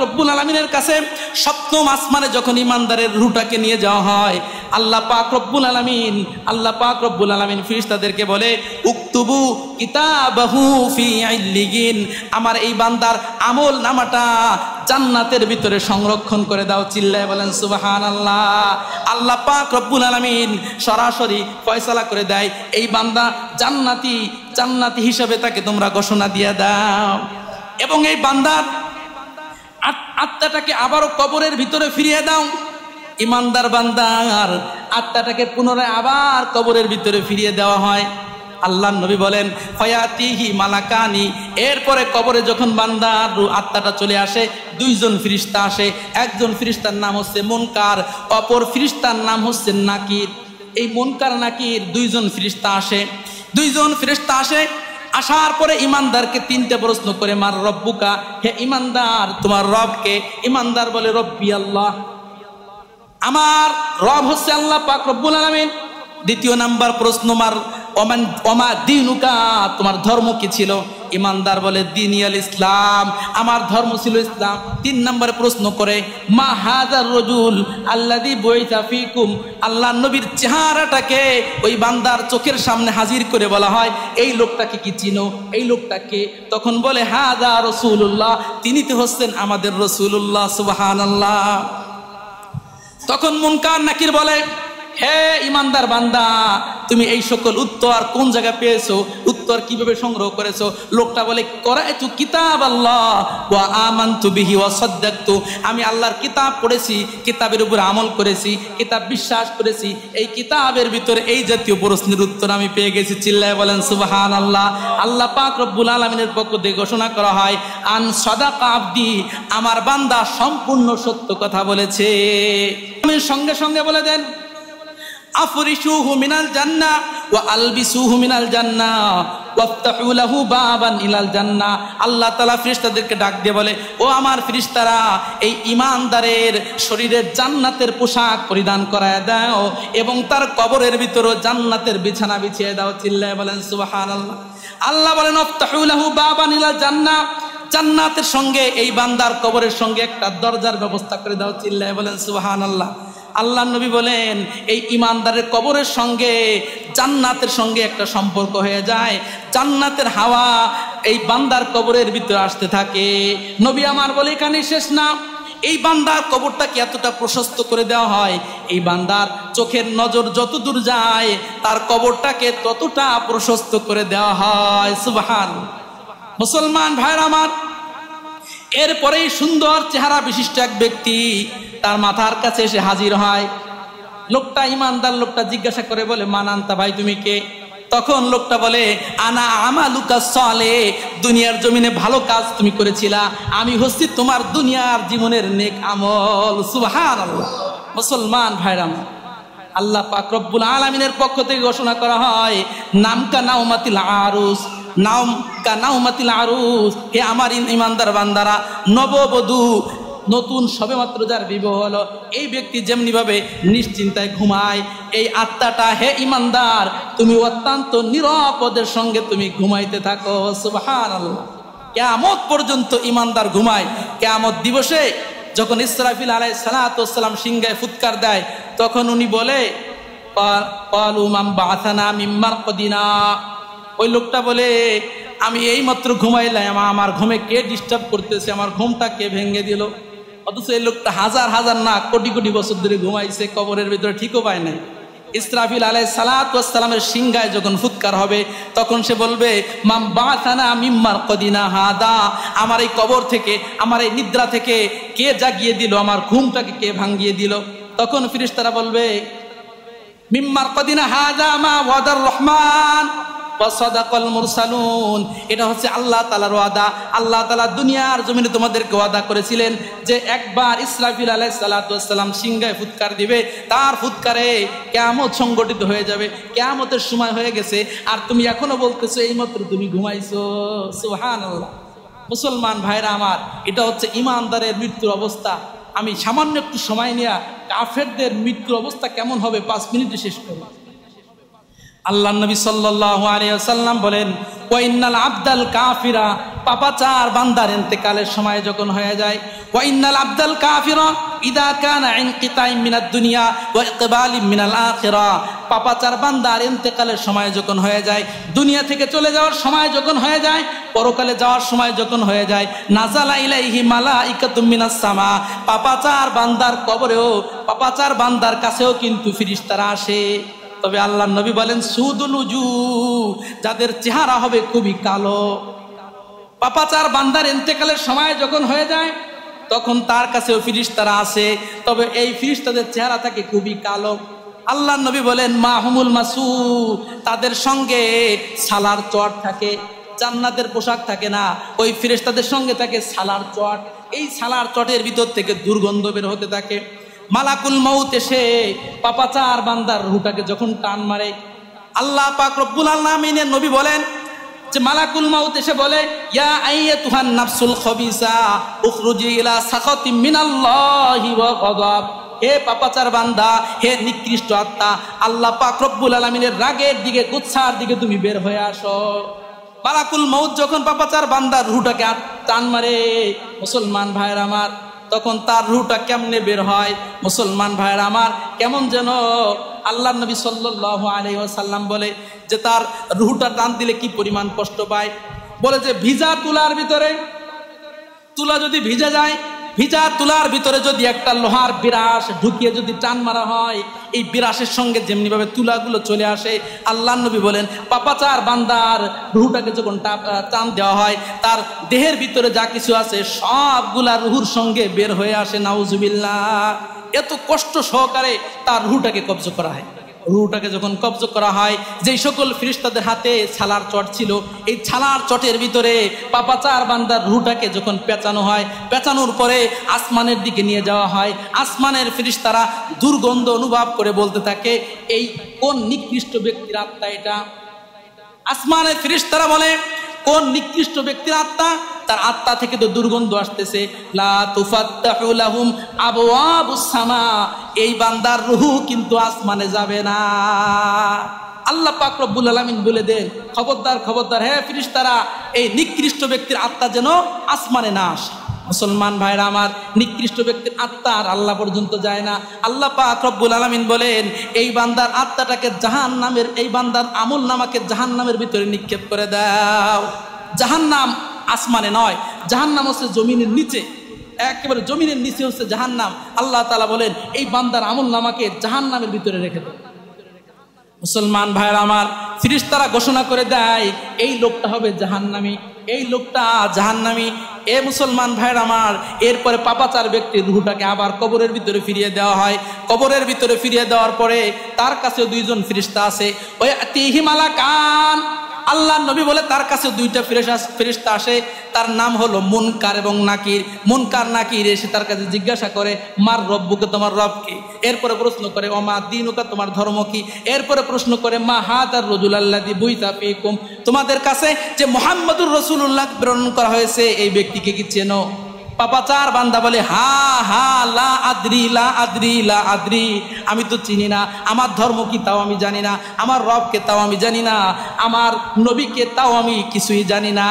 রব্বুল আলামিনের কাছে সপ্তম আসমানে যখন ইমানদারের রূহটাকে নিয়ে যাওয়া হয়, আল্লাহ পাক রব্বুল আলামিন ফেরেশতাদেরকে বলে, উকতুবু কিতাবাহু ফি ইল্লিয়িন, আমার এই বান্দার আমল নামাটা জান্নাতের ভিতরে সংরক্ষণ করে দাও। চিল্লায় বলেন সুবহানাল্লাহ। আল্লাহ পাক রব্বুল আলামিন সরাসরি ফয়সালা করে দেয়, এই বান্দা জান্নাতি হিসেবে তাকে তোমরা ঘোষণা দিয়ে দাও। এবং এই বান্দার আত্মাটাকে আবারও কবরের ভিতরে ফিরিয়ে দাও। ইমানদার বান্দার আত্মাটাকে পুনরায় আবার কবরের ভিতরে ফিরিয়ে দেওয়া হয়। আল্লাহর নবী বলেন, ফায়াতিহি মালাকানি, এরপরে কবরে যখন বান্দার আত্মাটা চলে আসে, দুইজন ফেরেশতা আসে। একজন ফেরেশতার নাম হচ্ছে মুনকার, অপর ফেরেশতার নাম হচ্ছে নাকির। এই মুনকার নাকির দুইজন ফেরেশতা আসে। আসার পরে ইমানদারকে তিনটে প্রশ্ন করে, মার রব্বুকা, হে ইমানদার তোমার রবকে? ইমানদার বলে, রব্বি আল্লাহ, আমার রব হচ্ছে আল্লাহ পাক রব্বুল আলামিন। দ্বিতীয় নাম্বার প্রশ্ন, মার ওমা দিনুকা, তোমার ধর্ম কি ছিল? ইমানদার বলে, দিনিয়াল ইসলাম, আমার ধর্ম ছিল ইসলাম। তিন নম্বরে প্রশ্ন করে, মা হাযার রাজুল আল্লাযী বুইসা ফীকুম, আল্লাহর নবীর চেহারাটাকে ওই বান্দার চোখের সামনে হাজির করে বলা হয়, এই লোকটাকে কি চিনো? এই লোকটাকে? তখন বলে, হাযা রাসূলুল্লাহ, তিনি তো হচ্ছেন আমাদের রাসূলুল্লাহ। সুবহানাল্লাহ। তখন মুনকার নাকির বলে, হে ইমানদার বান্দা, তুমি এই সকল উত্তর কোন জায়গায় পেয়েছো, উত্তর কিভাবে সংগ্রহ করেছো? লোকটা বলে, করাইতু কিতাব আল্লাহ ওয়া আমানতু বিহি ওয়া সাদ্দাকতু, আমি আল্লাহর কিতাব পড়েছি, কিতাবের উপর আমল করেছি, কিতাব বিশ্বাস করেছি, এই কিতাবের ভিতরে এই জাতীয় প্রশ্নের উত্তর আমি পেয়ে গেছি। চিল্লায় বলেন সুবহানাল্লাহ। আল্লাহ পাক রব্বুল আলামিনের পক্ষ থেকে ঘোষণা করা হয়, আন সাদাকা আবদি, আমার বান্দা সম্পূর্ণ সত্য কথা বলেছে। আমি সঙ্গে সঙ্গে বলে দেন, আফরিশুহু মিনাল জান্নাহ ওয়া আলবিসুহু মিনাল জান্নাহ ওয়াফতাহু লাহু বাবান ইলাল জান্নাহ। আল্লাহ তাআলা ফেরেশতাদেরকে ডাক দিয়ে বলে, ও আমার ফেরেশতারা, এই ঈমানদারের শরীরের জান্নাতের পোশাক পরিধান করায় দাও এবং তার কবরের ভিতরে জান্নাতের বিছানা বিছিয়ে দাও। চিল্লায় বলেন সুবহানাল্লাহ। আল্লাহ বলেন, ওয়াফতাহু লাহু বাবান ইলাল জান্নাহ, জান্নাতের সঙ্গে এই বান্দার কবরের সঙ্গে একটা দরজার ব্যবস্থা করে দাও। চিল্লায় বলেন সুবহানাল্লাহ। আল্লাহ নবী বলেন, এই ইমানদারের কবরের সঙ্গে জান্নাতের সঙ্গে একটা সম্পর্ক হয়ে যায়, জান্নাতের হাওয়া এই বান্দার কবরের ভিতরে আসতে থাকে। নবী আমার বলে, এখানে শেষ না, এই বান্দার কবরটাকে এতটা প্রশস্ত করে দেওয়া হয়, এই বান্দার চোখের নজর যত দূর যায় তার কবরটাকে ততটা প্রশস্ত করে দেওয়া হয়। সুবহানাল্লাহ। মুসলমান ভাইরা আমার, এরপরেই সুন্দর চেহারা বিশিষ্ট এক ব্যক্তি তার মাথার কাছে এসে হাজির হয়। লোকটা ইমানদার, লোকটা জিজ্ঞাসা করে বলে, মান আনতা, ভাই তুমি কে? তখন লোকটা বলে, আনা আমালুকা সালেহ, দুনিয়ার জমিনে ভালো কাজ তুমি করেছিলা, আমি হচ্ছি তোমার দুনিয়ার জীবনের নেক আমল। সুবহানাল্লাহ। মুসলমান ভাইরা, আল্লাহ পাক রব্বুল আলামিনের পক্ষ থেকে ঘোষণা করা হয়, নামকা নাউমাতিল আরুস, নাম কা নাউমাতিল আরুস, হে আমার ইমানদার বান্দারা, নববধূ নতুন সবেমাত্র যার বিবাহ হলো, এই ব্যক্তি যেমনি ভাবে নিশ্চিন্তায় ঘুমায়, এই আত্মাটা হে ইমানদার তুমি অত্যন্ত নিরাপদের সঙ্গে তুমি ঘুমাইতে থাকো। সুবহানাল্লাহ। কিয়ামত পর্যন্ত ইমানদার ঘুমায়। কিয়ামত দিবসে যখন ইসরাফিল আলাইহিস সালাতু ওয়াস সালাম সিংহায় ফুৎকার দেয়, তখন উনি বলে, ক্বালু মান বাআসানা মিন মারকাদিনা, ওই লোকটা বলে, আমি এই মাত্র ঘুমাইলাম, আমার ঘুমে কে ডিস্টার্ব করতেছে, আমার ঘুমটা কে ভেঙে দিল? অথচ এই লোকটা হাজার হাজার না কোটি কোটি বছর ধরে ঘুমাইছে, কবরের ভিতরে ঠিকও পায় নাই। ইসরাফিল আলাইহিস সালাতু ওয়াস সালামের সিংহায় যখন ফুৎকার হবে, তখন সে বলবে, মান বাআসানা মিন মারকাদিনা হাদা, আমার এই কবর থেকে, আমার এই নিদ্রা থেকে কে জাগিয়ে দিল, আমার ঘুমটাকে কে ভাঙিয়ে দিল? তখন ফেরেশতারা বলবে, মিন মারকাদিনা হাদা মা ওয়াদার রহমান ওয়া সাদাকাল মুরসালুন, এটা হচ্ছে আল্লাহ তাআলার ওয়াদা। আল্লাহ তাআলা দুনিয়ার জমিনে তোমাদেরকে ওয়াদা করেছিলেন যে একবার ইসরাফিল আলাইহিস সালাতু ওয়াস সালাম সিংহায় ফুৎকার দিবে, তার ফুৎকারে কিয়ামত সংগঠিত হয়ে যাবে, কিয়ামতের সময় হয়ে গেছে, আর তুমি এখনো বলতেছো এইমাত্র তুমি ঘুমাইছো। সুবহানাল্লাহ। মুসলমান ভাইরা আমার, এটা হচ্ছে ইমানদারের মৃত্যুর অবস্থা। আমি সামান্য একটু সময় নিয়ে কাফেরদের মৃত্যুর অবস্থা কেমন হবে 5 মিনিটে শেষ করব। আল্লাহ নবী সাল্লাল্লাহু আলাইহি ওয়াসাল্লাম বলেন, ওয়া ইন্নাল আবদাল কাফিরা, পাপাচার বান্দার ইন্তেকালের সময় যখন হয়ে যায়, ওয়া ইন্নাল আবদাল কাফিরা ইদা কানা ইনকিতাইম মিনাদ দুনিয়া ওয়া ইকবালিম মিনাল আখিরা, পাপাচার বান্দার ইন্তেকালের সময় যখন হয়ে যায়, দুনিয়া থেকে চলে যাওয়ার সময় যখন হয়ে যায়, পরকালে যাওয়ার সময় যখন হয়ে যায়, নাজালা ইলাইহি মালাইকাতুম মিনাস সামা, পাপাচার বান্দার কবরেও, পাপাচার বান্দার কাছেও কিন্তু ফেরেশতারা আসে। তবে আল্লাহ নবী বলেন, সুদুল উজু, যাদের চেহারা হবে খুবই কালো, পাপাচার বান্দার ইন্তেকালের সময় যখন হয়ে যায় তখন তার কাছেও ফেরেশতারা আসে, তবে এই ফেরেশতাদের চেহারা থাকে খুবই কালো। আল্লাহ নবী বলেন, মাহুমুল মাসু, তাদের সঙ্গে সালার চট থাকে, জান্নাতের পোশাক থাকে না, ওই ফেরেশতাদের সঙ্গে থাকে সালার চট। এই সালার চটের ভিতর থেকে দুর্গন্ধ বের হতে থাকে। মালাকুল মউত এসে পাপাচার বান্দার রূহটাকে যখন টান মারে, আল্লাহ পাক রব্বুল আলামিনের নবী বলেন যে মালাকুল মউত এসে বলে, ইয়া আইয়াতুহান নাফসুল খবিসা উখরুজি ইলা সাখাতিম মিনাল্লাহি ওয়া গযাব, হে পাপাচার বান্দা, হে নিকৃষ্ট আত্মা, আল্লাহ পাক রব্বুল আলামিনের রাগের দিকে, গুচ্ছার দিকে তুমি বের হয়ে আসো। মালাকুল মউত যখন পাপাচার বান্দার রূহটাকে টান মারে, মুসলমান ভাইরা আমার, তখন তার রূহটা কেমনে বের হয়? মুসলমান ভাইরা আমার, কেমন যেন আল্লাহ নবী সাল্লাল্লাহু আলাইহি ওয়াসাল্লাম বলে যে তার রূহটা টান দিলে কি পরিমাণ কষ্ট পায়। বলে যে ভিজা তুলার ভিতরে, তুলা যদি ভিজে যায় ভিজা তুলার ভিতরে যদি একটা লোহার বিরাস ঢুকিয়ে যদি টান মারা হয়, এই বিরাসের সঙ্গে যেমনি ভাবে তুলাগুলো চলে আসে, আল্লাহ নবী বলেন পাপাচার বান্দার রুহটাকে যখন টান দেওয়া হয়, তার দেহের ভিতরে যা কিছু আছে সবগুলা রুহুর সঙ্গে বের হয়ে আসে। নাউজুবিল্লাহ। এত কষ্ট সহকারে তার রুহটাকে কব্জ করা হয়। রুহটাকে যখন কব্জ করা হয়, যেই সকল ফেরেশতাদের হাতে ছালার চট ছিল, এই ছালার চটের ভিতরে পাপাচার বান্দার রুহটাকে যখন পেঁচানো হয়, পেঁচানোর পরে আসমানের দিকে নিয়ে যাওয়া হয়। আসমানের ফেরেশতারা দুর্গন্ধ অনুভব করে বলতে থাকে, এই কোন নিকৃষ্ট ব্যক্তির আত্মা এটা? আসমানের ফেরেশতারা বলে, কোন নিকৃষ্ট ব্যক্তির আত্মা? তার আত্মা থেকে তো দুর্গন্ধ আসতেছে। লা তুফাত্তাহু লাহুম আবওয়াবুস সামা, এই বান্দার রূহ কিন্তু আসমানে যাবে না। আল্লাহ পাক রব্বুল আলামিন বলে দেন, খবরদার খবরদার, হে ফেরেশতারা, এই নিকৃষ্ট ব্যক্তির আত্মা যেন আসমানে না আসে। মুসলমান ভাইরা আমার, নিকৃষ্ট ব্যক্তির আত্মা আর আল্লাহ পর্যন্ত যায় না। আল্লাহ পাক রব্বুল আলামিন বলেন, এই বান্দার আত্মাটাকে জাহান্নামের, এই বান্দার আমল নামাকে জাহান্নামের ভিতরে নিক্ষেপ করে দাও। জাহান্নাম আসমানে নয়, জাহান্নাম হচ্ছে জমিনের নিচে, একেবারে জমিনের নিচে হচ্ছে জাহান্নাম। আল্লাহ তাআলা বলেন, এই বান্দার আমল নামাকে জাহান্নামের ভিতরে রেখে দাও। মুসলমান ভাইরা আমার, ফেরেশতারা ঘোষণা করে দেয়, এই লোকটা হবে জাহান্নামী, এই লোকটা জাহান্নামী। এ মুসলমান ভাইরা আমার, এরপরে পাপাচার ব্যক্তির রূহটাকে আবার কবরের ভিতরে ফিরিয়ে দেওয়া হয়। কবরের ভিতরে ফিরিয়ে দেওয়ার পরে তার কাছে দুইজন ফেরেশতা আছে। ওই আতিহি মালাকান, আল্লাহ নবী বলে তার কাছে দুইটা ফেরেশতা আসে, তার নাম হলো মুনকার এবং নাকির। মুনকার নাকির এসে তার কাছে জিজ্ঞাসা করে, মার রব্বুকে, তোমার রব কি? এরপরে প্রশ্ন করে, ওমা দীনুকা, তোমার ধর্ম কি? এরপরে প্রশ্ন করে, মা হাদার রাজুল আল্লাযী বুইসা ফীকুম, তোমাদের কাছে যে মুহাম্মদুর রাসূলুল্লাহ প্রেরণ করা হয়েছে, এই ব্যক্তিকে কি চেনো? পাপাচার বান্দা বলে, হা হা লা আদ্রি লা আদ্রি লা আদ্রি, আমি তো চিনি না। আমার ধর্ম কি তাও আমি জানি না, আমার রবকে তাও আমি জানি না, আমার নবীকে তাও আমি কিছুই জানি না।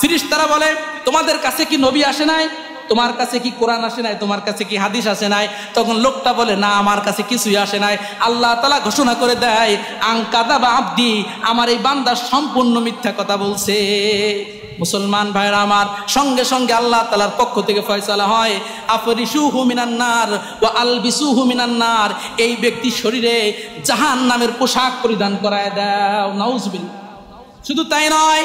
ফেরেশতারা বলে, তোমাদের কাছে কি নবী আসে নাই? তোমার কাছে কি কোরআন আসে নাই? তোমার কাছে কি হাদিস আসে নাই? তখন লোকটা বলে, না, আমার কাছে কিছুই আসে নাই। আল্লাহ তাআলা ঘোষণা করে দেয়, আন কাযাবা আবদি, আমার এই বান্দা সম্পূর্ণ মিথ্যা কথা বলছে। মুসলমান ভাইরা আমার, সঙ্গে সঙ্গে আল্লাহ তাআলার পক্ষ থেকে ফয়সালা হয়, আফরিশুহু মিনান নার ওয়া আলবিসুহু মিনান নার, এই ব্যক্তির শরীরে জাহান্নামের পোশাক পরিধান করায় দাও। নাউজুবিল্লাহ। শুধু তাই নয়,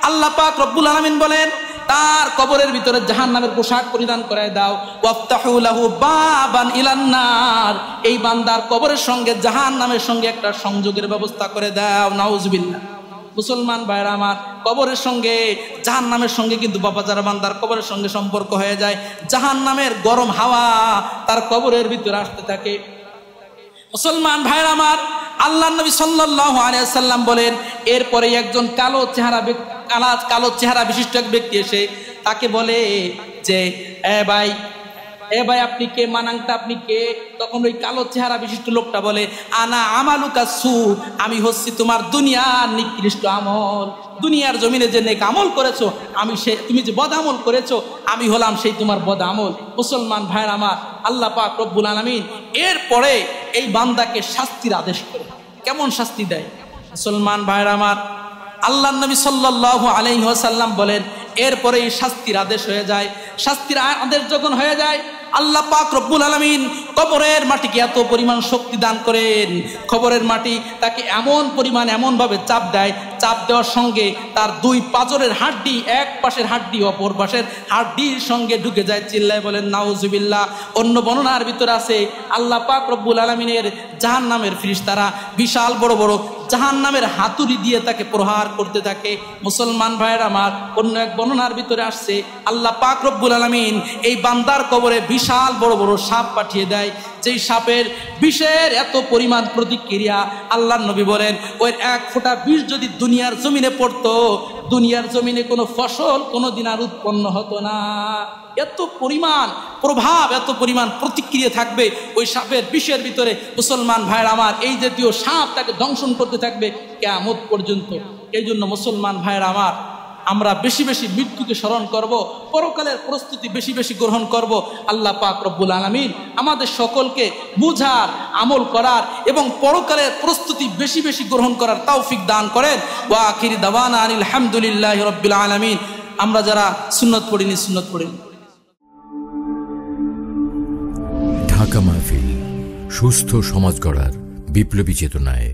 আল্লাহ পাক রব্বুল আলামিন বলেন, তার কবরের ভিতরে জাহান্নামের পোশাক পরিধান করায় দাও। ওয়াফতাহু লাহু বাবান ইলান নার, এই বান্দার কবরের সঙ্গে জাহান্নামের সঙ্গে একটা সংযোগের ব্যবস্থা করে দাও। নাউজুবিল্লাহ। মুসলমান ভাইরা আমার, কবরের সঙ্গে জাহান্নামের সঙ্গে কিন্তু বাপাচার বান্দার কবরের সঙ্গে সম্পর্ক হয়ে যায়। জাহান্নামের গরম হাওয়া তার কবরের ভিতরে আসতে থাকে। মুসলমান ভাইরা আমার, আল্লাহ নবী সাল্লাল্লাহু আলাইহি সাল্লাম বলেন, এরপরে একজন কালো চেহারা বিশিষ্ট এক ব্যক্তি এসে তাকে বলে যে, এ ভাই আপনি কে? মানাংটা আপনি কে? তখন ওই কালো চেহারা বিশিষ্ট লোকটা বলে, আনা আমালুকা সু, আমি হচ্ছি তোমার দুনিয়ার নিকৃষ্ট আমল। দুনিয়ার জমিনে যে নেক আমল করেছো, আমি তুমি যে বদ আমল করেছো, আমি হলাম সেই তোমার বদ আমল। মুসলমান ভাইরা আমার, আল্লাহ পাক রব্বুল আলামিন এরপরে এই বান্দাকে শাস্তির আদেশ করে। কেমন শাস্তি দেয়? মুসলমান ভাইরা আমার, আল্লাহ নবী সাল্লাল্লাহু আলাইহি ওয়াসাল্লাম বলেন, এরপরে এই শাস্তির আদেশ হয়ে যায়। শাস্তির আদেশ যখন হয়ে যায়, আল্লাহ পাক রব্বুল আলামিন কবরের মাটিকে এত পরিমাণ শক্তি দান করেন, কবরের মাটি তাকে এমন পরিমাণ এমনভাবে চাপ দেয়, চাপ দেওয়ার সঙ্গে তার দুই পাঁজরের হাড্ডি, এক পাশের হাড্ডি অপর পাশের হাড্ডির সঙ্গে ঢুকে যায়। চিল্লায় বলেন নাউজুবিল্লাহ। অন্য বর্ণনার ভিতরে আছে, আল্লাহ পাক রব্বুল আলামিনের জাহান্নামের ফেরেশতারা বিশাল বড় বড় জাহান্নামের হাতুড়ি দিয়ে তাকে প্রহার করতে থাকে। মুসলমান ভাইয়ের আমার, অন্য এক বর্ণনার ভিতরে আসছে, আল্লাহ পাক রব্বুল আলামিন এই বান্দার কবরে বিশাল বড় বড় সাপ পাঠিয়ে দেয়, যেই সাপের বিষের এত পরিমাণ প্রতিক্রিয়া, আল্লাহর নবী বলেন, ওই এক ফোঁটা বিষ যদি দুনিয়ার জমিনে পড়তো, দুনিয়ার জমিনে কোনো ফসল কোনোদিন আর উৎপন্ন হতো না। এত পরিমাণ প্রভাব, এত পরিমাণ প্রতিক্রিয়া থাকবে ওই সাপের বিষের ভিতরে। মুসলমান ভাইয়ের আমার, এই জাতীয় সাপ তাকে দংশন করতে থাকবে কিয়ামত পর্যন্ত। এই জন্য মুসলমান ভাইয়ের আমার, আমরা বেশি বেশি মৃত্যুকে স্মরণ করব, পরকালের প্রস্তুতি বেশি বেশি গ্রহণ করব। আল্লাহ পাক রব্বুল আলামিন আমাদের সকলকে বুঝার, আমল করার এবং পরকালের প্রস্তুতি বেশি বেশি গ্রহণ করার তৌফিক দান করেন। ওয়া আখিরি দাওয়ানা আনিল হামদুলিল্লাহি রাব্বিল আলামিন। আমরা যারা সুন্নত পড়িনি, সুন্নত পড়িনি। ঢাকা মাহফিল, সুস্থ সমাজ গড়ার বিপ্লবী চেতনায়।